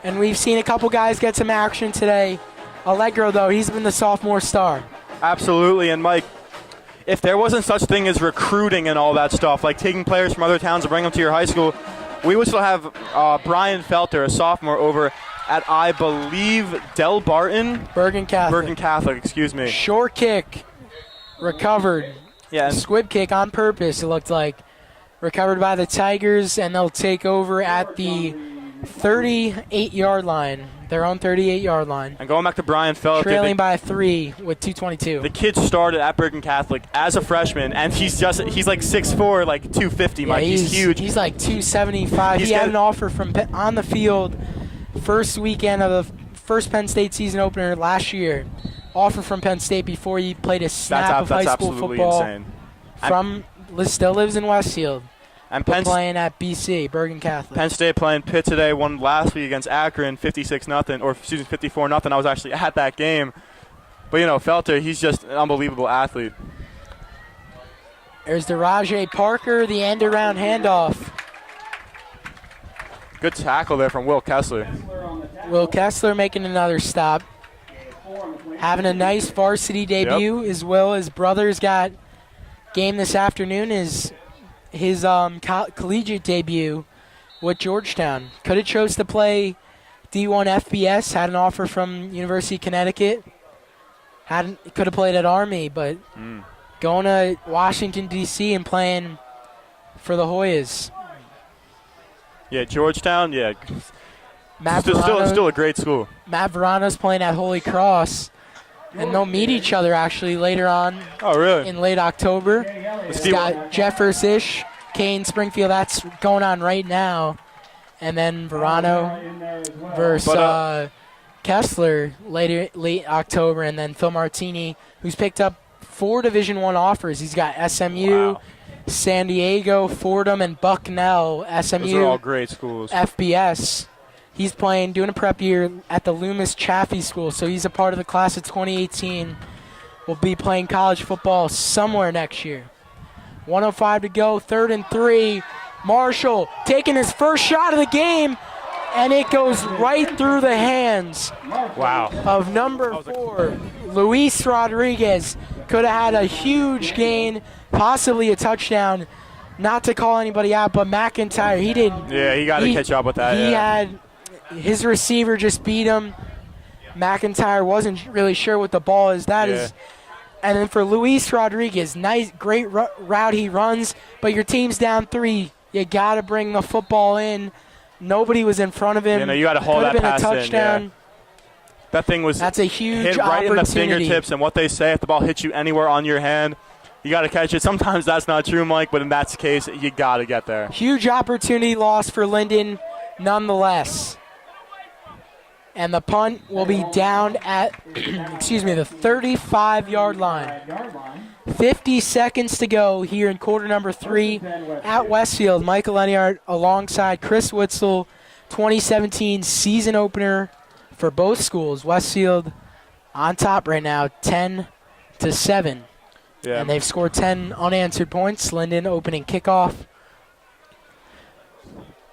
And we've seen a couple guys get some action today. Allegro, though, he's been the sophomore star. Absolutely. And, Mike, if there wasn't such thing as recruiting and all that stuff, like taking players from other towns and bring them to your high school, we would still have Brian Felter, a sophomore, over at, I believe, Del Barton? Bergen Catholic. Bergen Catholic, excuse me. Short kick, recovered. Yeah. Squib kick on purpose, it looked like. Recovered by the Tigers, and they'll take over at the 38-yard line, their own 38-yard line. And going back to Brian Felter. Trailing by 3 with 2:22. The kid started at Bergen Catholic as a freshman, and he's like 6'4", like 250, Mike. He's huge. He's like 275. He had an offer from on the field first weekend of the first Penn State season opener last year. Offer from Penn State before he played a snap of high school football. Insane. Still lives in Westfield. And playing at BC, Bergen Catholic. Penn State playing Pitt today, won last week against Akron, 54-0. I was actually at that game. But, Felter, he's just an unbelievable athlete. There's the Rajay Parker, the end-around handoff. Good tackle there from Will Kessler. Will Kessler making another stop. Having a nice varsity debut as well. His brother's got game this afternoon, his collegiate debut with Georgetown. Could have chose to play D1 FBS, had an offer from University of Connecticut. Could have played at Army, but going to Washington, D.C. and playing for the Hoyas. Yeah, Georgetown, yeah. Still a great school. Matt Verano's playing at Holy Cross, and they'll meet each other actually later on. Oh, really? In late October. It's got Jeffers-ish, Kane, Springfield. That's going on right now. And then Verano versus Kessler late October, and then Phil Martini, who's picked up 4 Division I offers. He's got SMU, San Diego, Fordham, and Bucknell. SMU. Those are all great schools. FBS. He's doing a prep year at the Loomis Chaffee School, so he's a part of the class of 2018. Will be playing college football somewhere next year. 1:05 to go, 3rd and 3. Marshall taking his first shot of the game, and it goes right through the hands of number 4, Luis Rodriguez. Could have had a huge gain, possibly a touchdown. Not to call anybody out, but McIntyre, he didn't. Yeah, he got to catch up with that. He had his receiver just beat him. McIntyre wasn't really sure what the ball is. And then for Luis Rodriguez, nice, great route he runs, but your team's down 3. You got to bring the football in. Nobody was in front of him. You got to hold that pass in. Could have been a touchdown. That thing was That's a huge hit right opportunity. in the fingertips, and what they say, if the ball hits you anywhere on your hand, You got to catch it. Sometimes that's not true, Mike, but in that case, you got to get there. Huge opportunity lost for Linden nonetheless. And the punt will be down at, excuse me, the 35-yard line. 50 seconds to go here in quarter number 3 at Westfield. Michael Leniart alongside Chris Witzel, 2017 season opener for both schools. Westfield on top right now, 10-7. Yeah. And they've scored 10 unanswered points. Linden opening kickoff.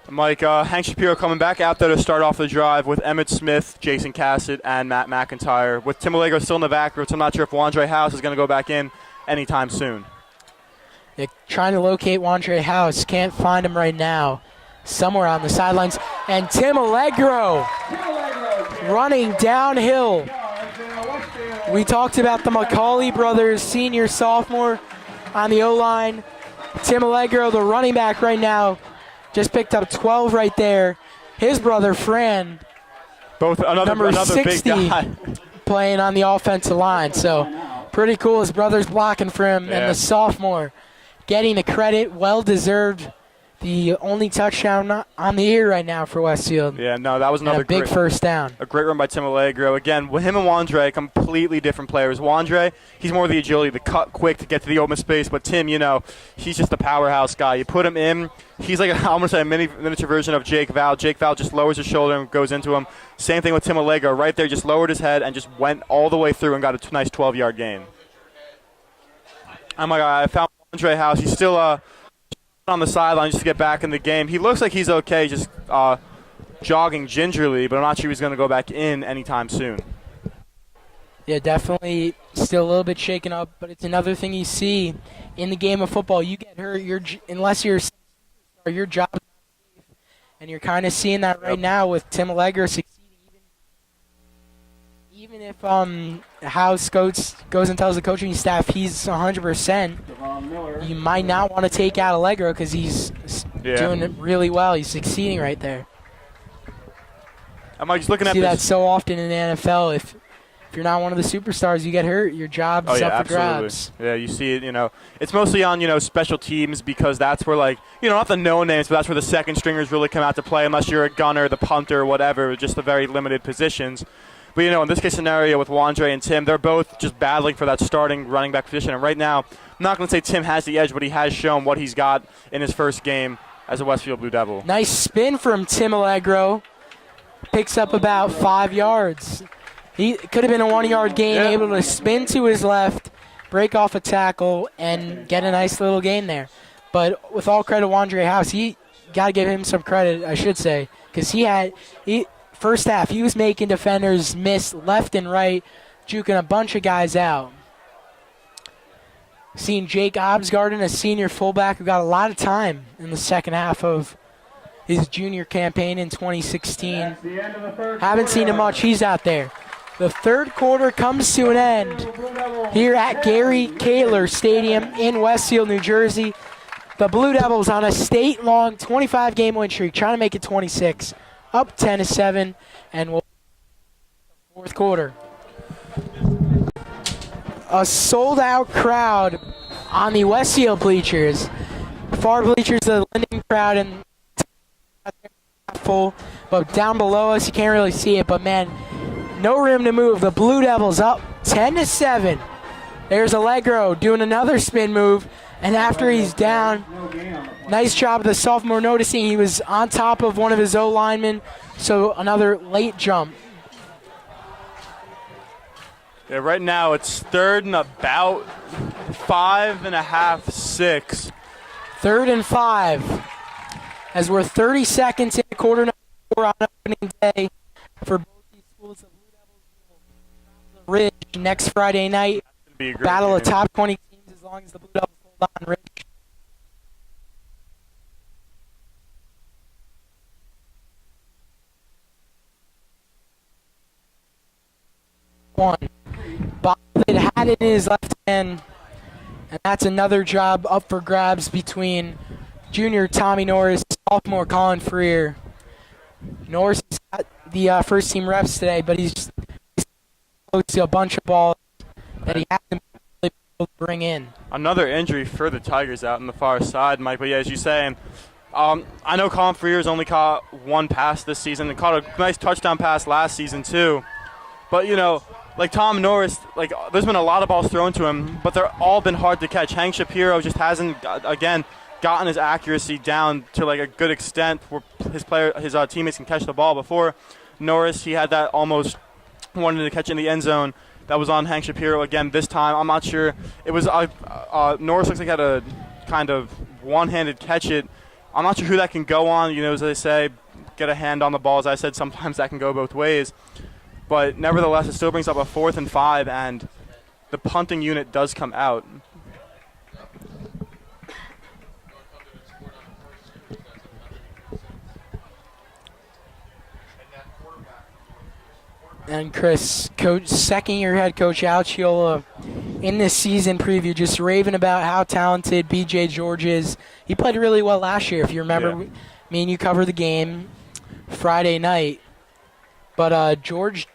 Mike, Hank Shapiro coming back out there to start off the drive with Emmett Smith, Jason Cassett, and Matt McIntyre. With Tim Allegro still in the back, I'm not sure if Wandre House is going to go back in anytime soon. They're trying to locate Wandre House. Can't find him right now. Somewhere on the sidelines. And Tim Allegro running downhill. We talked about the McCauley brothers, senior, sophomore on the O-line. Tim Allegro, the running back right now, just picked up 12 right there. His brother, Fran, number 60, big guy. playing on the offensive line. So pretty cool. His brother's blocking for him, and the sophomore getting the credit, well-deserved. The only touchdown on the year right now for Westfield. Yeah, no, that was another big first down. A great run by Tim Allegro. Again, with him and Wandre, completely different players. Wandre, he's more the agility, the cut quick to get to the open space. But Tim, he's just a powerhouse guy. You put him in, he's like, I'm going to say, a miniature version of Jake Val. Jake Val just lowers his shoulder and goes into him. Same thing with Tim Allegro. Right there, just lowered his head and just went all the way through and got a nice 12-yard gain. Oh, my God, I found Wandre House. He's still on the sideline just to get back in the game. He looks like he's okay, just jogging gingerly, but I'm not sure he's going to go back in anytime soon. Yeah, definitely still a little bit shaken up, but it's another thing you see in the game of football. You get hurt, unless you're your job is not safe, and you're kind of seeing that right now with Tim Allegro succeeding. Even if House goes and tells the coaching staff he's 100%, you might not want to take out Allegro because he's doing it really well. He's succeeding right there. I'm just looking at see this. that so often in the NFL. If you're not one of the superstars, you get hurt. Your job's up for grabs. Yeah, you see it. It's mostly on special teams because that's where not the no names, but that's where the second stringers really come out to play. Unless you're a gunner, the punter, whatever, just the very limited positions. But, in this case scenario with Wandre and Tim, they're both just battling for that starting running back position. And right now, I'm not going to say Tim has the edge, but he has shown what he's got in his first game as a Westfield Blue Devil. Nice spin from Tim Allegro. Picks up about 5 yards. He could have been a 1-yard gain, able to spin to his left, break off a tackle, and get a nice little gain there. But with all credit to Wandre House, he got to give him some credit, I should say, because first half, he was making defenders miss left and right, juking a bunch of guys out. Seeing Jake Obsgarden, a senior fullback who got a lot of time in the second half of his junior campaign in 2016. Haven't seen him much. He's out there. The third quarter comes to an end here at Gary Kehler Stadium in Westfield, New Jersey. The Blue Devils on a state-long 25-game win streak, trying to make it 26. Up 10-7, and we'll fourth quarter. A sold-out crowd on the Westfield bleachers. Far bleachers, the Linden crowd, and full. But down below us, you can't really see it. But man, no room to move. The Blue Devils up 10-7. There's Allegro doing another spin move, and after he's down. Nice job of the sophomore noticing he was on top of one of his O-linemen, so another late jump. Yeah, right now it's third and about 5.5, 6. 3rd and 5. As we're 30 seconds in quarter number 4 on opening day for both these schools. The Blue Devils will travel the Ridge next Friday night. Battle of top 20 teams as long as the Blue Devils hold on Ridge. Bob had it in his left hand, and that's another job up for grabs between junior Tommy Norris, sophomore Colin Freer. Norris has got the first team reps today, but he's close to a bunch of balls that he hasn't been able bring in. Another injury for the Tigers out on the far side, Mike. But yeah, as you say, I know Colin Freer's only caught one pass this season and caught a nice touchdown pass last season too. But like Tom Norris, like there's been a lot of balls thrown to him, but they're all been hard to catch. Hank Shapiro just hasn't gotten his accuracy down to like a good extent where his teammates can catch the ball. Before Norris, he had that almost wanted to catch in the end zone. That was on Hank Shapiro again this time. I'm not sure. It was Norris looks like he had a kind of one-handed catch it. I'm not sure who that can go on. As they say, get a hand on the ball. As I said, sometimes that can go both ways. But nevertheless, it still brings up a 4th and 5, and the punting unit does come out. And Chris, second-year head coach Alciola, in this season preview, just raving about how talented B.J. George is. He played really well last year, if you remember. Yeah. Me and you covered the game Friday night. But George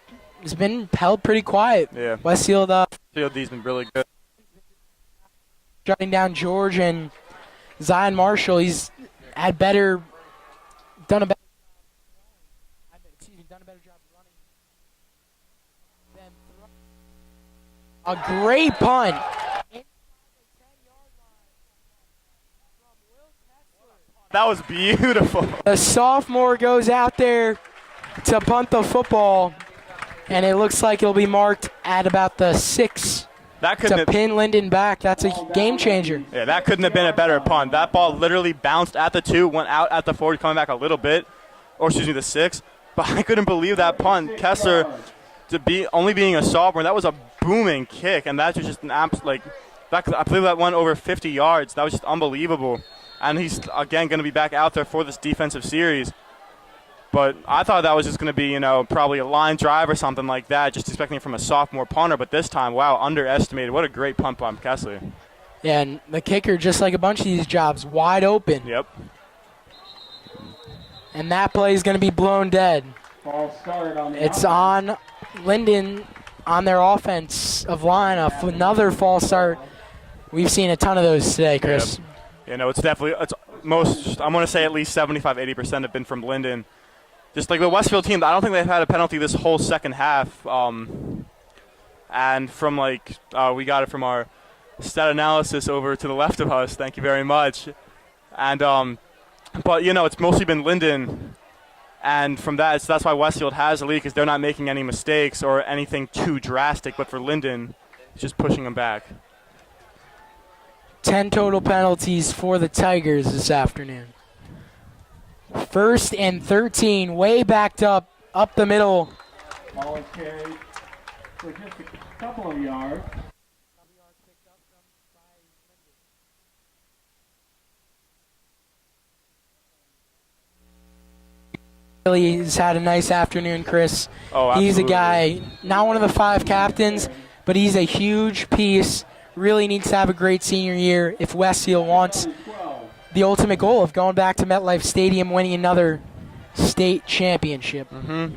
has been held pretty quiet. Yeah. Westfield D's been really good. shutting down George and Zion Marshall. He's done a better job running than throwing. A great punt. That was beautiful. The sophomore goes out there to punt the football, and it looks like it'll be marked at about the 6 That couldn't to have, pin Linden back. That's a game changer. yeah, that couldn't have been a better punt. That ball literally bounced at the 2, went out at the 4, coming back a little bit, or excuse me, the 6. But I couldn't believe that punt. Kessler, only being a sophomore, that was a booming kick, and that was just an absolute, I believe that went over 50 yards. That was just unbelievable. And he's, again, going to be back out there for this defensive series. But I thought that was just going to be, probably a line drive or something like that, just expecting it from a sophomore punter. But this time, wow, underestimated. What a great punt by Kessler. Yeah, and the kicker, just like a bunch of these jobs, wide open. Yep. And that play is going to be blown dead. False start on the It's offense. on Linden on their offensive line. Another false start. We've seen a ton of those today, Chris. Yep. It's definitely, I'm going to say at least 75, 80% have been from Linden. Just like the Westfield team, I don't think they've had a penalty this whole second half. And from we got it from our stat analysis over to the left of us. Thank you very much. And but it's mostly been Linden, and from that, that's why Westfield has the lead, because they're not making any mistakes or anything too drastic. But for Linden, it's just pushing them back. 10 total penalties for the Tigers this afternoon. 1st and 13, way backed up the middle. Ball is carried for just a couple of yards. Really, he's had a nice afternoon, Chris. Oh, he's a absolutely. guy, not one of the 5 captains, but he's a huge piece. Really needs to have a great senior year if Westfield wants the ultimate goal of going back to MetLife Stadium, winning another state championship. Mm-hmm.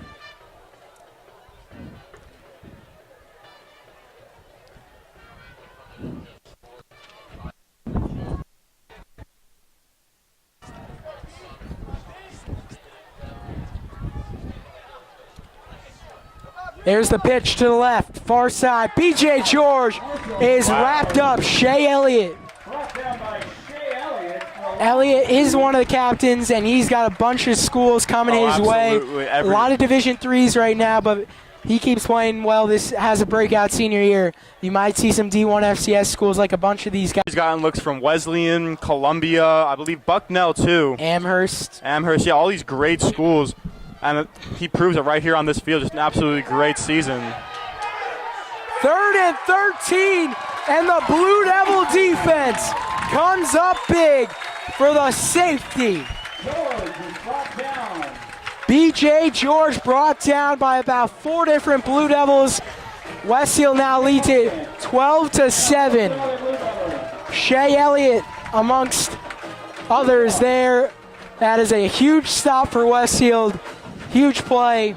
There's the pitch to the left, far side. B.J. George is wrapped up. Shea Elliott. Brought down by Shea Elliott. Elliott is one of the captains, and he's got a bunch of schools coming his way. A lot of Division IIIs right now, but he keeps playing well. This has a breakout senior year. You might see some D1 FCS schools like a bunch of these guys. He's gotten looks from Wesleyan, Columbia, I believe Bucknell too. Amherst. Yeah, all these great schools. And he proves it right here on this field. Just an absolutely great season. 3rd and 13, and the Blue Devil defense comes up big for the safety. George is brought down. B.J. George brought down by about 4 different Blue Devils. Westfield now leads it 12-7. Shea Elliott amongst others there. That is a huge stop for Westfield. Huge play.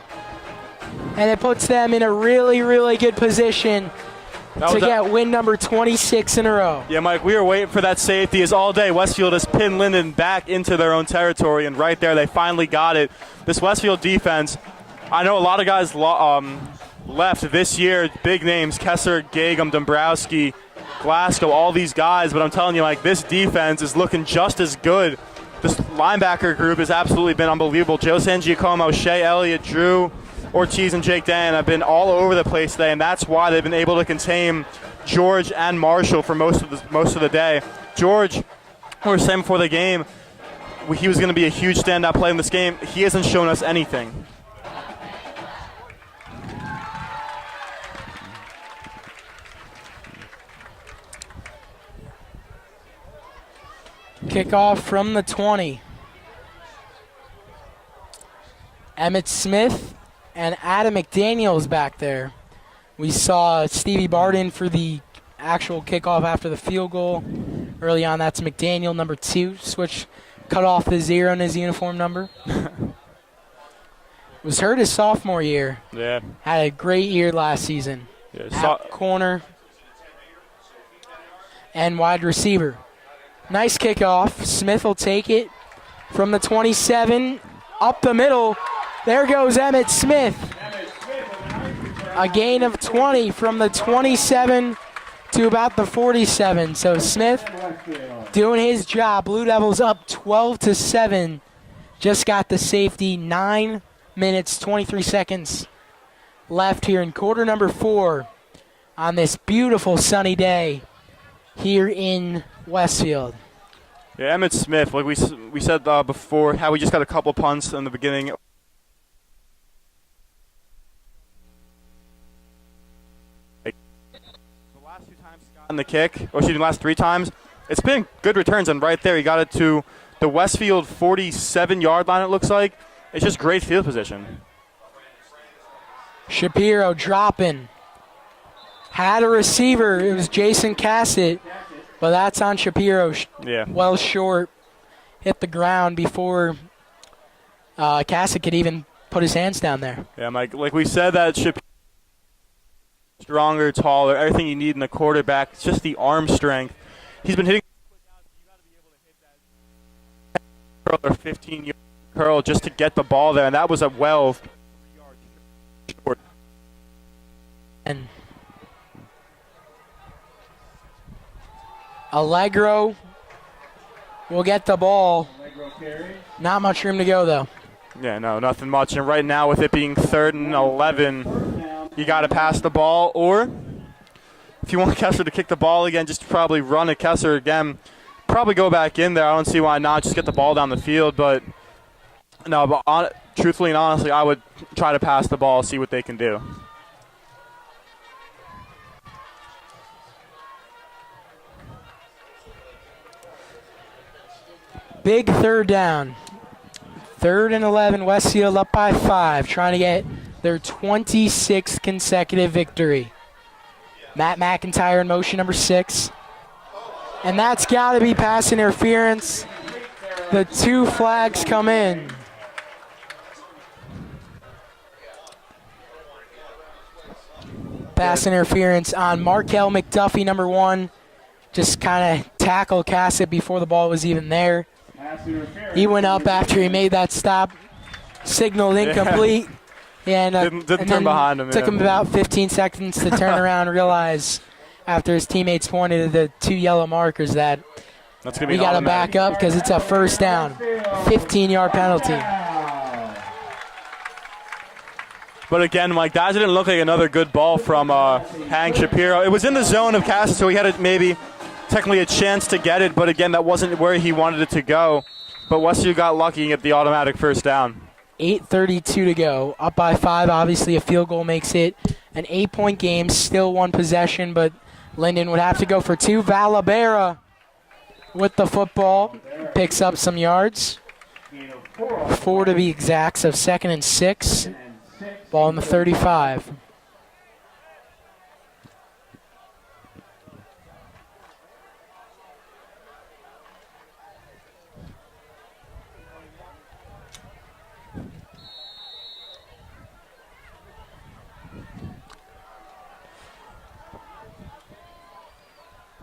And it puts them in a really, really good position to get win number 26 in a row. Yeah, Mike, we were waiting for that safety as all day Westfield has pinned Linden back into their own territory, and right there they finally got it. This Westfield defense, I know a lot of guys left this year, big names, Kessler, Gagum, Dombrowski, Glasgow, all these guys, but I'm telling you, like, this defense is looking just as good. This linebacker group has absolutely been unbelievable. Joe Sangiacomo, Shea Elliott, Drew Ortiz, and Jake Dan have been all over the place today, and that's why they've been able to contain George and Marshall for most of the day. George, we were saying before the game, he was going to be a huge standout play in this game. He hasn't shown us anything. Kickoff from the 20. Emmett Smith and Adam McDaniels back there. We saw Stevie Barden for the actual kickoff after the field goal. Early on, that's McDaniel, number 2. Cut off the 0 in his uniform number. Was hurt his sophomore year. Yeah. Had a great year last season. Yeah, corner and wide receiver. Nice kickoff. Smith will take it from the 27 up the middle. There goes Emmett Smith. A gain of 20 from the 27 to about the 47. So Smith doing his job. Blue Devils up 12-7. Just got the safety. 9 minutes, 23 seconds left here in quarter number 4 on this beautiful sunny day here in Westfield. Yeah, Emmett Smith, like we said before, how we just got a couple punts in the beginning. The last 2 times he got in the kick, or excuse me, last 3 times, it's been good returns, and right there he got it to the Westfield 47-yard line, it looks like. It's just great field position. Shapiro dropping. Had a receiver. It was Jason Cassett. But that's on Shapiro. Yeah. Well short. Hit the ground before Cassett could even put his hands down there. Yeah, Mike, like we said, that Shapiro stronger, taller, everything you need in a quarterback. It's just the arm strength. He's been hitting. You got to be able to hit that curl or 15-yard curl just to get the ball there, and that was a 3 yards short. And Allegro will get the ball. Not much room to go, though. Yeah, no, nothing much. And right now, with it being 3rd and 11, you got to pass the ball. Or if you want Kessler to kick the ball again, just probably run at Kessler again. Probably go back in there. I don't see why not. Just get the ball down the field. But no, but truthfully and honestly, I would try to pass the ball, see what they can do. Big 3rd down. 3rd and 11, Westfield up by 5, trying to get their 26th consecutive victory. Matt McIntyre in motion, number 6. And that's got to be pass interference. The 2 flags come in. Pass interference on Markel McDuffie, number 1. Just kind of tackled Cassett before the ball was even there. He went up after he made that stop, signaled incomplete, and didn't turn behind him. Took him about 15 seconds to turn around and realize after his teammates pointed to the 2 yellow markers that we got to back up because it's a 1st down, 15-yard penalty. But again, Mike, that didn't look like another good ball from Hank Shapiro. It was in the zone of Cassett, so he had maybe technically a chance to get it, but again, that wasn't where he wanted it to go. But Westview got lucky and get the automatic 1st down. 8:32 to go. Up by 5. Obviously, a field goal makes it an 8-point game. Still 1 possession, but Linden would have to go for 2. Valabera with the football. Picks up some yards. 4 to be exact, so 2nd and 6. Ball in the 35.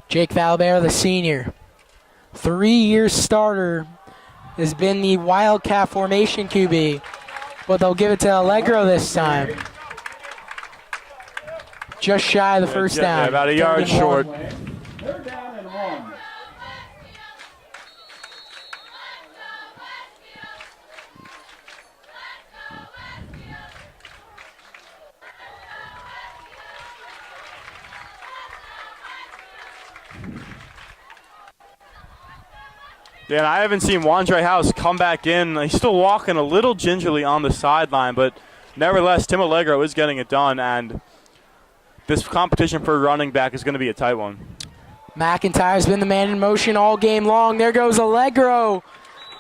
Jake Valabera, the senior, 3-year starter, has been the Wildcat formation QB, but they'll give it to Allegro this time. Just shy of the first down. Yeah, about a yard short. Third down and 1. Yeah, and I haven't seen Wandre House come back in. He's still walking a little gingerly on the sideline, but nevertheless, Tim Allegro is getting it done, and this competition for running back is going to be a tight one. McIntyre's been the man in motion all game long. There goes Allegro.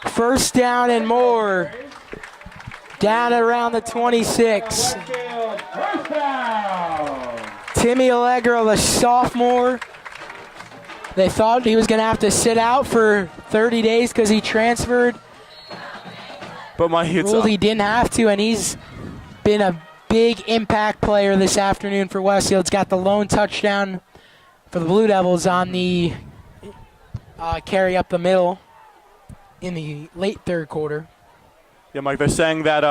First down and more. Down around the 26. Westfield, first down. Timmy Allegro, the sophomore. They thought he was going to have to sit out for 30 days because he transferred. But Ruled he didn't have to, and he's been a big impact player this afternoon for Westfield's got the lone touchdown for the Blue Devils on the carry up the middle in the late third quarter. Yeah, Mike, they're saying that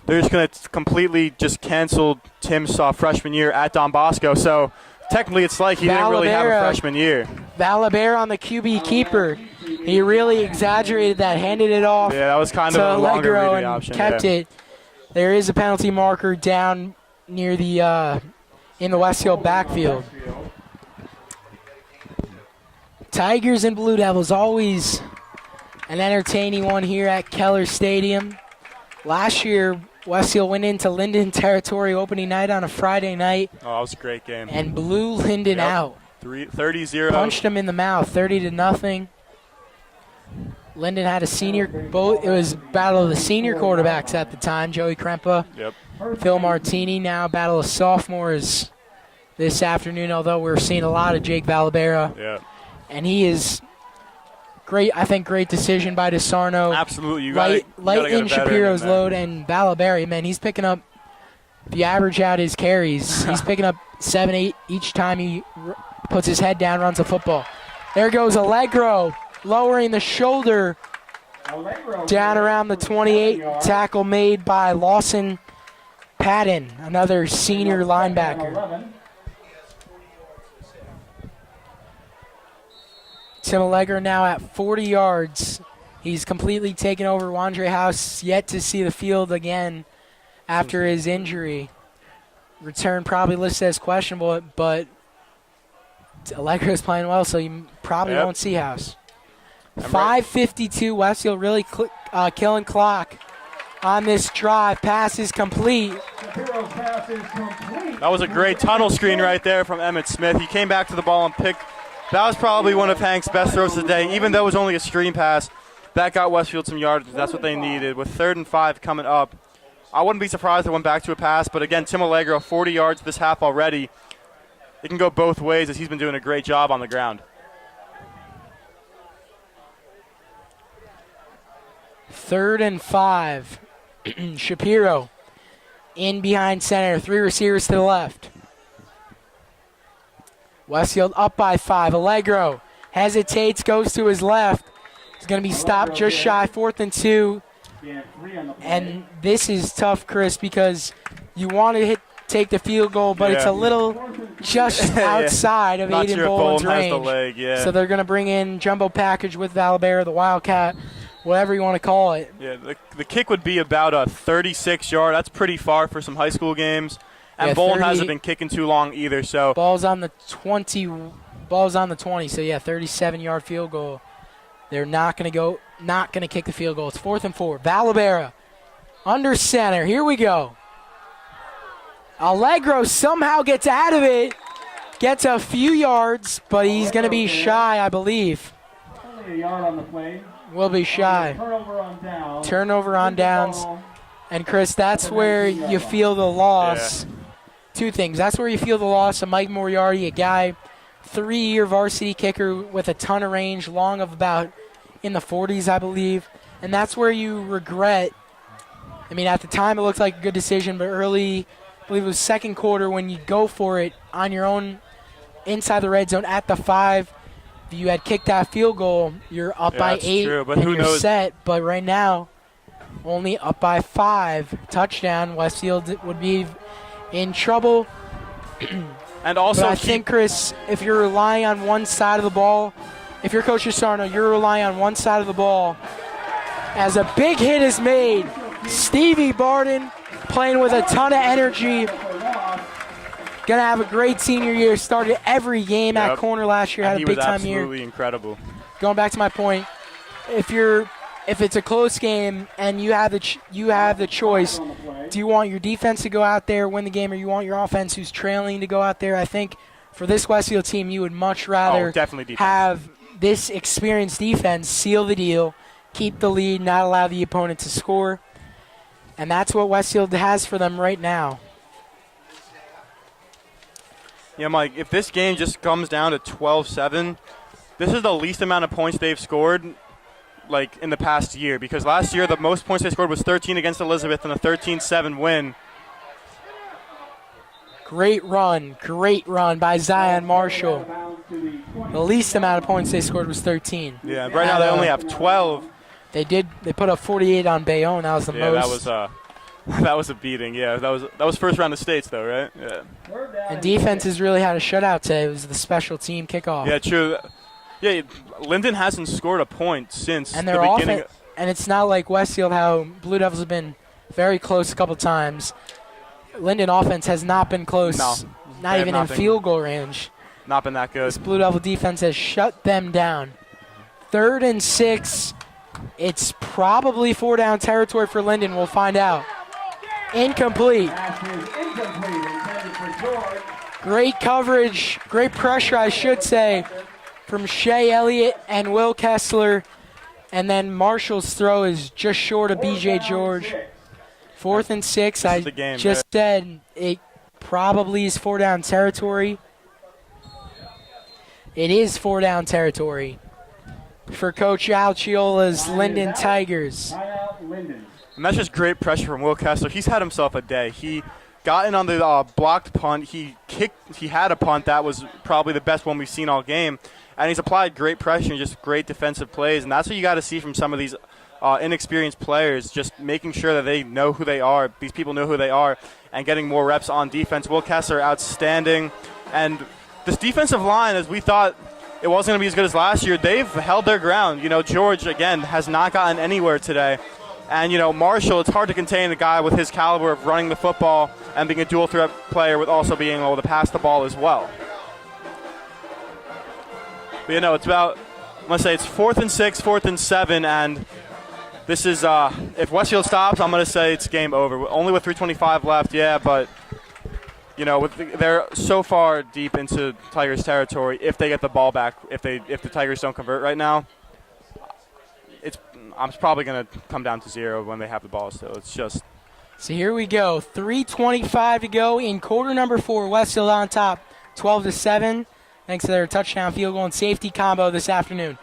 they're just going to completely just cancel Tim's freshman year at Don Bosco. So technically it's like he didn't really have a freshman year. Valabera on the QB keeper. He really exaggerated that, handed it off Yeah, that was kind to of a longer Allegro reading and option. kept it. There is a penalty marker down near the in the Westfield backfield. Tigers and Blue Devils, always an entertaining one here at Kehler Stadium. Last year, Westfield went into Linden territory opening night on a Friday night Oh, that was a great game. and blew Linden out. 30-0. Punched him in the mouth, 30-0. Linden had a senior, it was battle of the senior quarterbacks at the time, Joey Krempa, Yep. Phil Martini. Now battle of sophomores this afternoon, although we're seeing a lot of Jake Valabera. Yeah. And he is great, I think, great decision by DeSarno. Absolutely. You Light gotta get in a veteran Shapiro's in there. load, and Valabera, man, he's picking up, if you average out his carries, he's picking up 7, 8 each time he puts his head down, runs the football. There goes Allegro, lowering the shoulder down around the 28. Tackle made by Lawson Patton, another senior linebacker. Tim Allegro now at 40 yards. He's completely taken over. Wandre House yet to see the field again after his injury. Return probably listed as questionable, but Allegro is playing well, so you probably won't see House. 5:52, Westfield really killing clock on this drive. Pass is complete. That was a great tunnel screen right there from Emmett Smith. He came back to the ball and picked. That was probably one of Hank's best throws of the day, even though it was only a screen pass. That got Westfield some yardage. That's what they needed. With 3rd and 5 coming up, I wouldn't be surprised if they went back to a pass. But again, Tim Allegro, 40 yards this half already. It can go both ways as he's been doing a great job on the ground. 3rd and 5. Shapiro in behind center. 3 receivers to the left. Westfield up by 5. Allegro hesitates, goes to his left. He's going to be stopped just shy. 4th and 2. And this is tough, Chris, because you want to take the field goal, but it's a little just outside of Not Aiden sure if Boland's Boland has range. the leg, yeah. So they're going to bring in jumbo package with Valabera, the Wildcat, whatever you want to call it. Yeah, the kick would be about a 36-yard. That's pretty far for some high school games. And Boland hasn't been kicking too long either. So ball's on the 20. So yeah, 37-yard field goal. They're not going to kick the field goal. It's 4th and 4. Valabera under center. Here we go. Allegro somehow gets out of it, gets a few yards, but he's going to be shy, I believe. Only a yard on the play. Will be shy. Turnover on downs. And Chris, that's where you feel the loss. Yeah. 2 things. That's where you feel the loss of Mike Moriarty, a guy, 3-year varsity kicker with a ton of range, long of about in the 40s, I believe. And that's where you regret. I mean, at the time it looked like a good decision, but early, I believe it was 2nd quarter when you go for it on your own inside the red zone at the 5, if you had kicked that field goal, you're up by that's 8 true, but and who you're knows? set. But right now, only up by 5. Touchdown. Westfield would be in trouble. And also, But I think, Chris, if you're relying on one side of the ball, if you're Coach Sarno, you're relying on one side of the ball. As a big hit is made, Stevie Barden playing with a ton of energy. Gonna have a great senior year. Started every game at corner last year. Had a big time year. He was absolutely incredible. Going back to my point, if it's a close game and you have the choice, do you want your defense to go out there win the game, or you want your offense who's trailing to go out there? I think for this Westfield team, you would much rather definitely have this experienced defense seal the deal, keep the lead, not allow the opponent to score, and that's what Westfield has for them right now. Yeah, Mike, if this game just comes down to 12-7, this is the least amount of points they've scored like in the past year, because last year the most points they scored was 13 against Elizabeth and a 13-7 win. Great run by Zion Marshall. The least amount of points they scored was 13. Yeah, right now they only have 12. They put up 48 on Bayonne. That was the most. That was a beating. Yeah, that was first round of states though, right? Yeah. And defense has really had a shutout today. It was the special team kickoff. Yeah, true. Yeah, Linden hasn't scored a point since and the beginning. And it's not like Westfield, how Blue Devils have been very close a couple times. Linden offense has not been close. No, not even in field goal range. Not been that good. This Blue Devil defense has shut them down. 3rd and 6. It's probably 4-down territory for Linden. We'll find out. Incomplete. Great coverage, great pressure, I should say, from Shea Elliott and Will Kessler. And then Marshall's throw is just short of B.J. George. 4th and 6. I just said it probably is 4-down territory. It is 4-down territory for Coach Alciola's Linden Tigers. And that's just great pressure from Will Kessler. He's had himself a day. He got in on the blocked punt. He had a punt that was probably the best one we've seen all game. And he's applied great pressure and just great defensive plays. And that's what you got to see from some of these inexperienced players, just making sure that they know who they are. These people know who they are, and getting more reps on defense. Will Kessler, outstanding. And this defensive line, as we thought it wasn't going to be as good as last year, they've held their ground. You know, George, again, has not gotten anywhere today. And, you know, Marshall, it's hard to contain a guy with his caliber of running the football and being a dual threat player with also being able to pass the ball as well. But, you know, it's about, I'm going to say it's 4th and 6, 4th and 7, and this is, if Westfield stops, I'm going to say it's game over. Only with 3:25 left, yeah, but, you know, they're so far deep into Tigers territory. If they get the ball back, if the Tigers don't convert right now, I'm probably going to come down to 0 when they have the ball still. It's just. So here we go. 3:25 to go in quarter number 4. Westfield on top, 12-7, thanks to their touchdown field goal and safety combo this afternoon.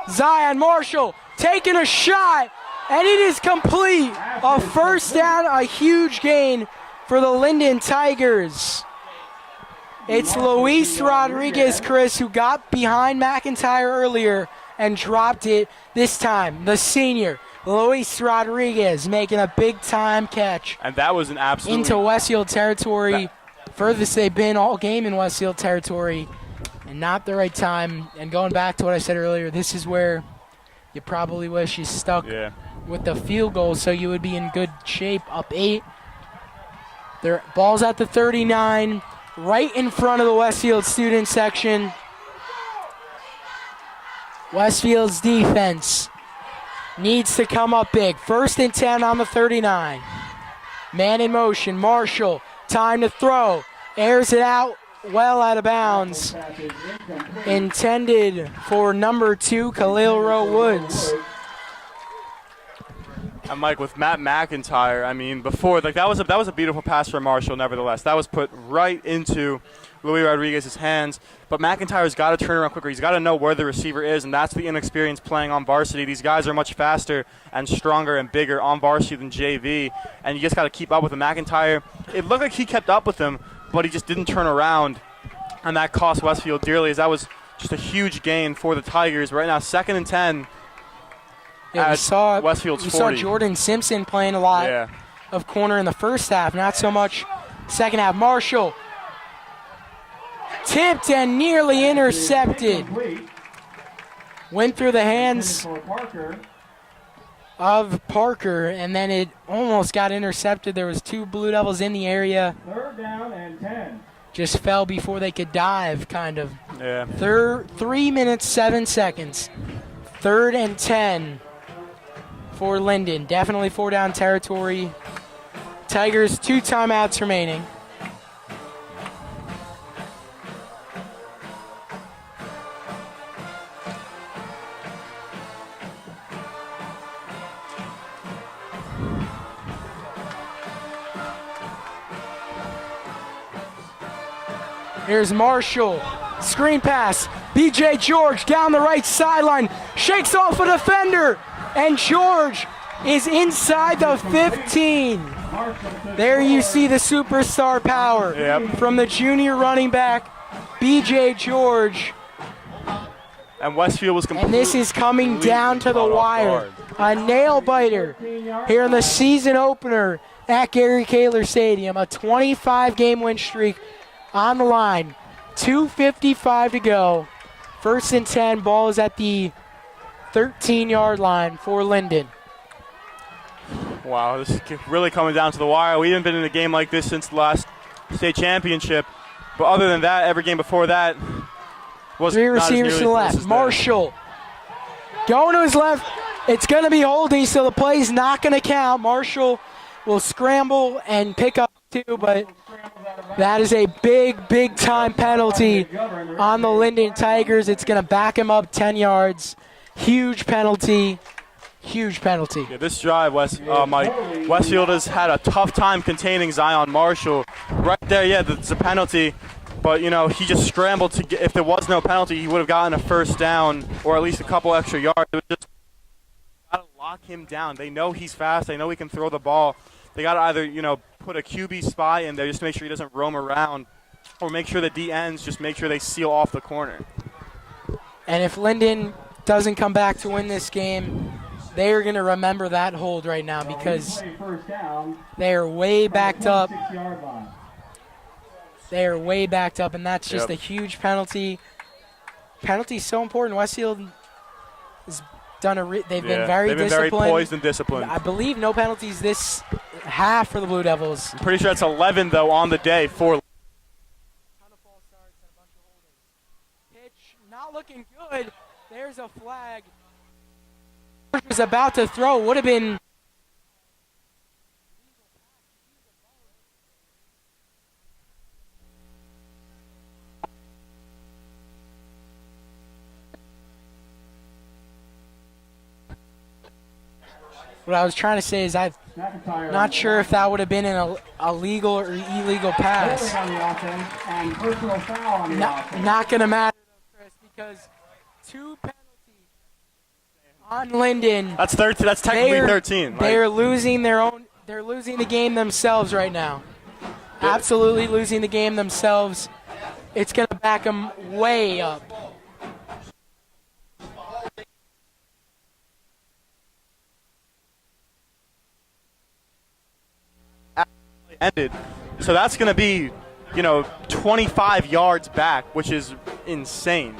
Zion Marshall taking a shot, and it is complete. A first down, a huge gain for the Linden Tigers. It's Luis Rodriguez, Chris, who got behind McIntyre earlier and dropped it this time. The senior, Luis Rodriguez, making a big-time catch. And that was an absolute. Into Westfield territory. Furthest they've been all game in Westfield territory. And not the right time. And going back to what I said earlier, this is where you probably wish you stuck with the field goal so you would be in good shape, up 8. Their ball's at the 39, right in front of the Westfield student section. Westfield's defense needs to come up big. 1st and 10 on the 39. Man in motion. Marshall, time to throw. Airs it out, well out of bounds. Intended for number 2, Khalil Rowe Woods. And Mike, with Matt McIntyre, I mean, before, like that was a beautiful pass for Marshall. Nevertheless, that was put right into Luis Rodriguez's hands. But McIntyre's got to turn around quicker. He's got to know where the receiver is, and that's the inexperience playing on varsity. These guys are much faster and stronger and bigger on varsity than JV, and you just got to keep up with him. McIntyre, it looked like he kept up with him, but he just didn't turn around, and that cost Westfield dearly, as that was just a huge gain for the Tigers. Right now, 2nd and 10 Yeah, at Westfield's 40. We saw Jordan Simpson playing a lot of corner in the first half, not so much second half. Marshall tipped and nearly intercepted. Went through the hands of Parker, and then it almost got intercepted. There was 2 Blue Devils in the area. 3rd down and 10. Just fell before they could dive, kind of. Yeah. 3 minutes, 7 seconds. 3rd and 10 for Linden. Definitely 4-down territory. Tigers, 2 timeouts remaining. Here's Marshall. Screen pass. B.J. George down the right sideline. Shakes off a defender. And George is inside the 15. There you see the superstar power from the junior running back, B.J. George. And Westfield was completely. And this is coming down to the wire. A nail biter here in the season opener at Gary Kehler Stadium. A 25-game win streak on the line. 2:55 to go. 1st and 10. Ball is at the 13-yard line for Linden. Wow, this is really coming down to the wire. We haven't been in a game like this since the last state championship. But other than that, every game before that was 3 not as receivers to the nearly as left. Marshall going to his left. It's going to be holding, so the play's not going to count. Marshall will scramble and pick up 2, but that is a big time penalty on the Linden Tigers. It's going to back him up 10 yards. Huge penalty. Huge penalty. Yeah, this drive, Westfield has had a tough time containing Zion Marshall. Right there, it's a penalty, but he just scrambled to get. If there was no penalty, he would have gotten a 1st down or at least a couple extra yards. It was just gotta lock him down. They know he's fast. They know he can throw the ball. They gotta either put a QB spy in there just to make sure he doesn't roam around, or make sure the D ends just make sure they seal off the corner. And if Linden doesn't come back to win this game, they are going to remember that hold right now because they are way backed up. They are way backed up, and that's just a huge penalty. Penalty is so important. Westfield has done they've been very disciplined. They've been very poised and disciplined. I believe no penalties this half for the Blue Devils. I'm pretty sure it's 11 though on the day for. Pitch not looking good. There's a flag. Was about to throw. Would have been. What I was trying to say is I'm not sure if that would have been a legal or illegal pass. Not going to matter, Chris, because 2 penalties on Linden. That's 13. That's technically 13. Right? They are losing their own. They're losing the game themselves right now. Absolutely losing the game themselves. It's going to back them way up. Ended. So that's going to be, 25 yards back, which is insane.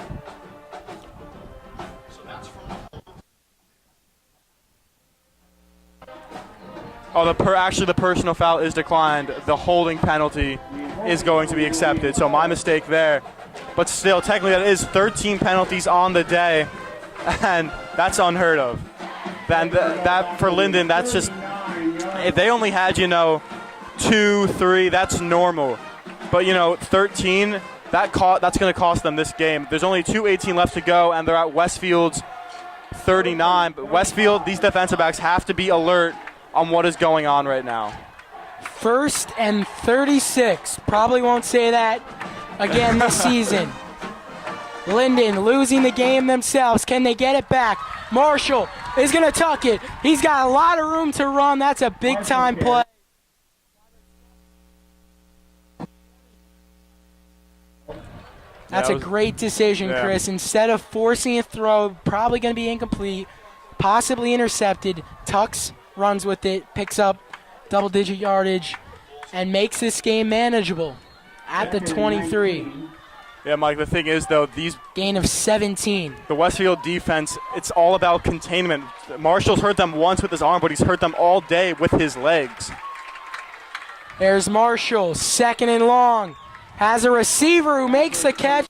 Actually, the personal foul is declined. The holding penalty is going to be accepted. So my mistake there. But still, technically, that is 13 penalties on the day, and that's unheard of. That for Linden, that's just if they only had 2, 3, that's normal. But 13, that's going to cost them this game. There's only 2:18 left to go, and they're at Westfield's 39. But Westfield, these defensive backs have to be alert on what is going on right now. 1st and 36. Probably won't say that again this season. Linden losing the game themselves. Can they get it back? Marshall is going to tuck it. He's got a lot of room to run. That's a big-time play. That's a great decision, Chris. Instead of forcing a throw, probably going to be incomplete, possibly intercepted, Tux runs with it, picks up double-digit yardage, and makes this game manageable at the 23. Yeah, Mike, the thing is, though, Gain of 17. The Westfield defense, it's all about containment. Marshall's hurt them once with his arm, but he's hurt them all day with his legs. There's Marshall, 2nd and long. Has a receiver who makes the catch.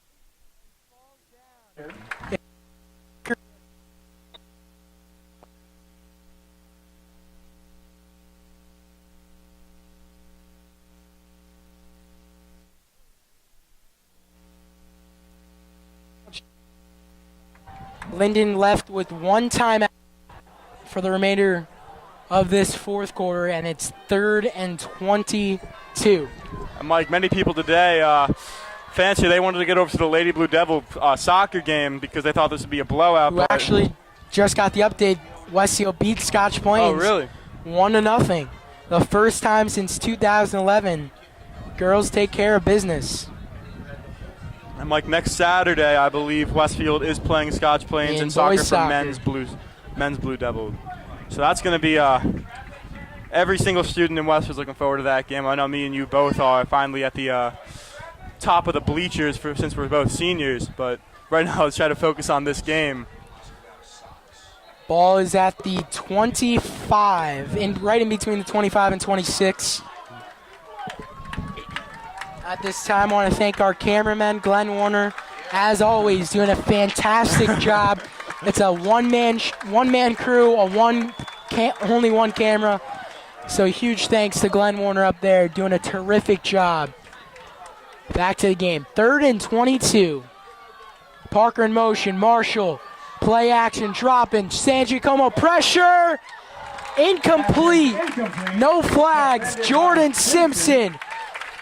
Linden left with 1 timeout for the remainder of this 4th quarter, and it's 3rd and 22. And Mike, many people today, fancy, they wanted to get over to the Lady Blue Devil soccer game because they thought this would be a blowout. Who actually just got the update. Westfield beat Scotch Plains. Oh, really? 1-0. The first time since 2011. Girls take care of business. And Mike, next Saturday, I believe Westfield is playing Scotch Plains in soccer for men's Blue Devil. So that's going to be every single student in Westfield's looking forward to that game. I know me and you both are finally at the top of the bleachers since we're both seniors. But right now, let's try to focus on this game. Ball is at the 25, right in between the 25 and 26. At this time, I want to thank our cameraman, Glenn Warner, as always, doing a fantastic job. It's a one-man crew, only one camera. So huge thanks to Glenn Warner up there, doing a terrific job. Back to the game. 3rd and 22. Parker in motion. Marshall. Play action. Dropping. San Giacomo. Pressure. Incomplete. No flags. Jordan Simpson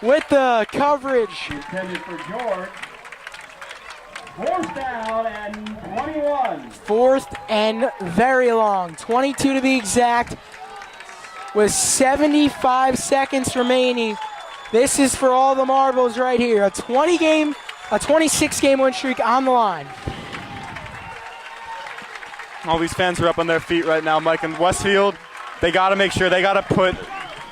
with the coverage. Intended for George. 4th down and 21. 4th and very long. 22 to be exact. With 75 seconds remaining. This is for all the marbles right here. A 26-game win streak on the line. All these fans are up on their feet right now, Mike. And Westfield, they got to make sure, they got to put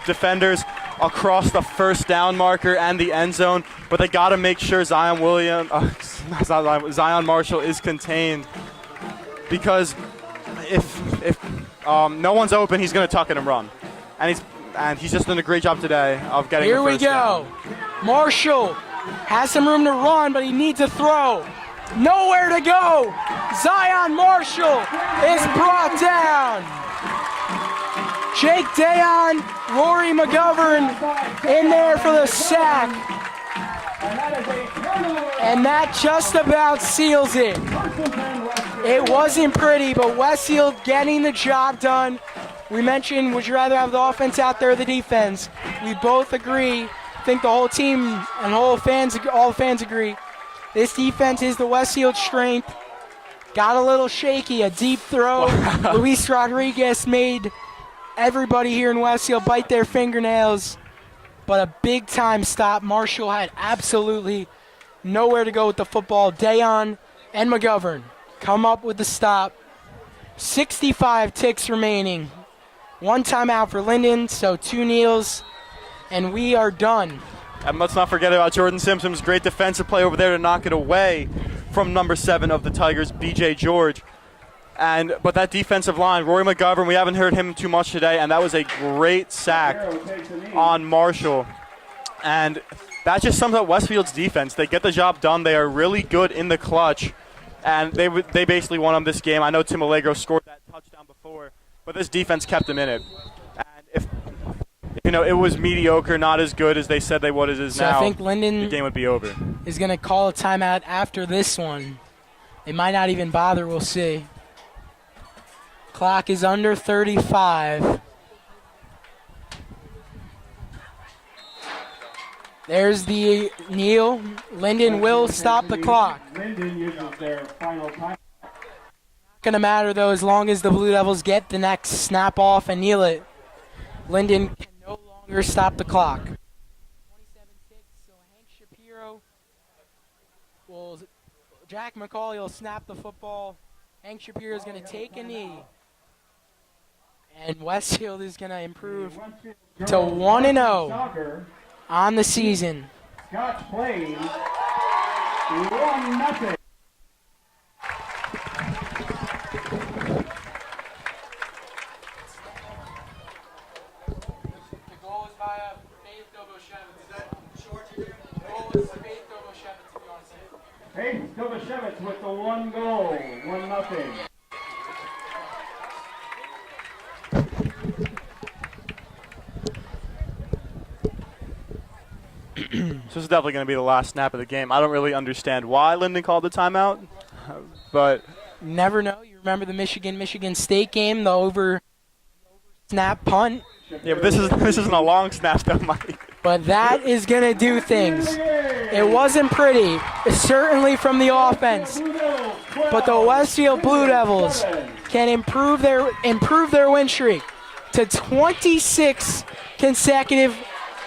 defenders across the first down marker and the end zone, but they got to make sure Zion Marshall is contained, because if no one's open, he's going to tuck it and run, and he's just done a great job today of getting. Here the first we go. down. Marshall has some room to run, but he needs a throw. Nowhere to go. Zion Marshall is brought down. Jake Dayon, Rory McGovern in there for the sack. And that just about seals it. It wasn't pretty, but Westfield getting the job done. We mentioned, would you rather have the offense out there or the defense? We both agree. I think the whole team and all the fans agree. This defense is the Westfield strength. Got a little shaky, a deep throw. Luis Rodriguez made everybody here in Westfield bite their fingernails. But a big-time stop. Marshall had absolutely nowhere to go with the football. Dayon and McGovern come up with the stop. 65 ticks remaining. 1 timeout for Linden, so 2 kneels, and we are done. And let's not forget about Jordan Simpson's great defensive play over there to knock it away from number 7 of the Tigers, B.J. George. But that defensive line, Rory McGovern, we haven't heard him too much today, and that was a great sack on Marshall. And that just sums up Westfield's defense. They get the job done. They are really good in the clutch, and they basically won on this game. I know Tim Allegro scored that touchdown before, but this defense kept him in it. And if it was mediocre, not as good as they said they would, as it is now, I think Linden the game would be over. Is going to call a timeout after this one. They might not even bother. We'll see. Clock is under 35. There's the kneel. Linden will stop the clock. Linden uses their final time. Not going to matter, though, as long as the Blue Devils get the next snap off and kneel it. Linden can no longer stop the clock. 27 ticks, so Hank Shapiro will Jack McCauley will snap the football. Hank Shapiro is going to take a knee. And Westfield is going to improve to 1-0 on the season. Scotch plays 1-0. The goal is by Faith Doboshevitz. Is that short? The goal is Faith Doboshevitz, if you want to say it. Faith Doboshevitz with the 1 goal, 1-0. This is definitely going to be the last snap of the game. I don't really understand why Linden called the timeout, but Never know. You remember the Michigan State game, the over snap punt. yeah, but this isn't a long snap though, Mike. But that is going to do things. It wasn't pretty, certainly from the offense. But the Westfield Blue Devils can improve their win streak to 26 consecutive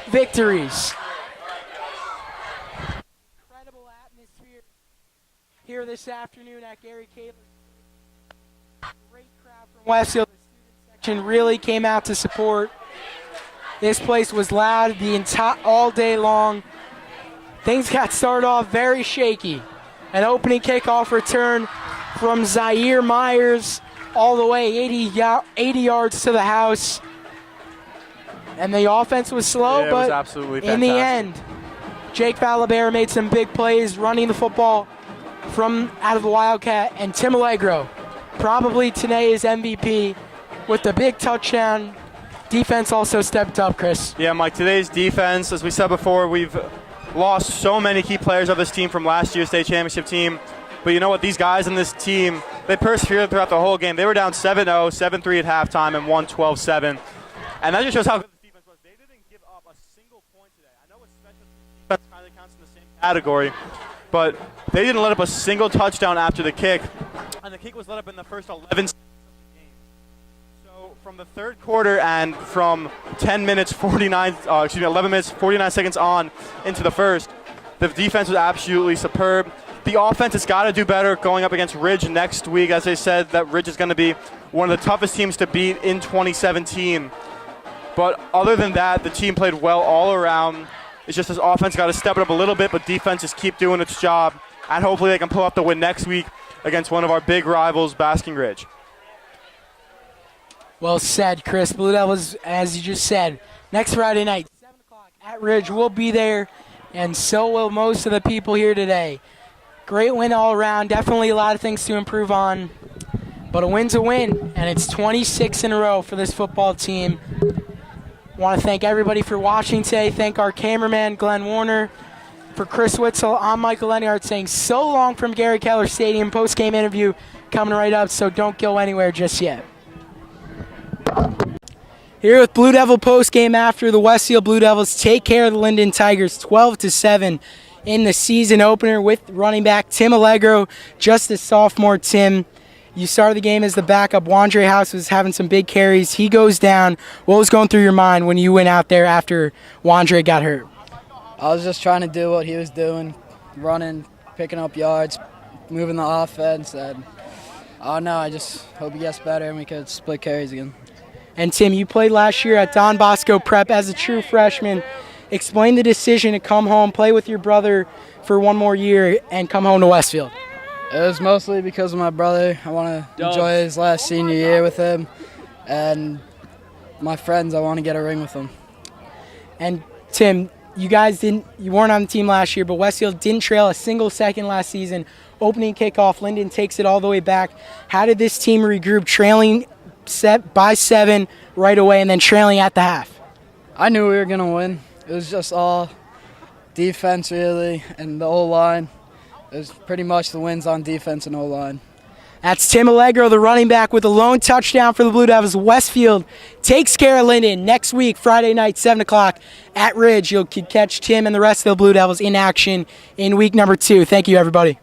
victories. Incredible atmosphere here this afternoon at Gary Kehler. Great crowd from Westfield. The student section really came out to support. This place was loud all day long. Things got started off very shaky. An opening kickoff return from Zaire Myers all the way 80 yards to the house. And the offense was slow, Yeah, it but was absolutely in the fantastic. end, Jake Valabera made some big plays running the football from out of the Wildcat. And Tim Allegro, probably today's MVP, with the big touchdown. Defense also stepped up, Chris. Yeah, Mike, today's defense, as we said before, we've lost so many key players of this team from last year's state championship team. But you know what? These guys in this team, they persevered throughout the whole game. They were down 7-0, 7-3 at halftime, and won 12-7. And that just shows how good this defense was. They didn't give up a single point today. I know it's special defense kind of counts in the same category, but they didn't let up a single touchdown after the kick. And the kick was let up in the first 11 seconds. From the third quarter and from 11 minutes, 49 seconds on into the first, the defense was absolutely superb. The offense has got to do better going up against Ridge next week. As I said, that Ridge is going to be one of the toughest teams to beat in 2017. But other than that, the team played well all around. It's just this offense got to step it up a little bit, but defense just keep doing its job. And hopefully they can pull up the win next week against one of our big rivals, Basking Ridge. Well said, Chris. Blue Devils, as you just said, next Friday night, 7 o'clock at Ridge. We'll be there, and so will most of the people here today. Great win all around. Definitely a lot of things to improve on, but a win's a win, and it's 26 in a row for this football team. Want to thank everybody for watching today. Thank our cameraman, Glenn Warner. For Chris Witzel, I'm Michael Lennyard saying so long from Gary Kehler Stadium. Post-game interview coming right up, so don't go anywhere just yet. Here with Blue Devil post game after the Westfield Blue Devils take care of the Linden Tigers 12-7 in the season opener with running back Tim Allegro, just a sophomore. Tim, you started the game as the backup. Wandre House was having some big carries. He goes down. What was going through your mind when you went out there after Wandre got hurt? I was just trying to do what he was doing, running, picking up yards, moving the offense, and I just hope he gets better and we could split carries again. And Tim, you played last year at Don Bosco Prep as a true freshman. Explain the decision to come home, play with your brother for one more year, and come home to Westfield. It was mostly because of my brother. I want to enjoy his last senior year with him. And my friends, I want to get a ring with them. And Tim, you weren't on the team last year, but Westfield didn't trail a single second last season. Opening kickoff, Linden takes it all the way back. How did this team regroup, trailing by 7 right away and then trailing at the half? I knew we were going to win. It was just all defense, really, and the O-line. It was pretty much the wins on defense and O-line. That's Tim Allegro, the running back, with a lone touchdown for the Blue Devils. Westfield takes care of Linden next week, Friday night, 7 o'clock at Ridge. You'll catch Tim and the rest of the Blue Devils in action in week number 2. Thank you, everybody.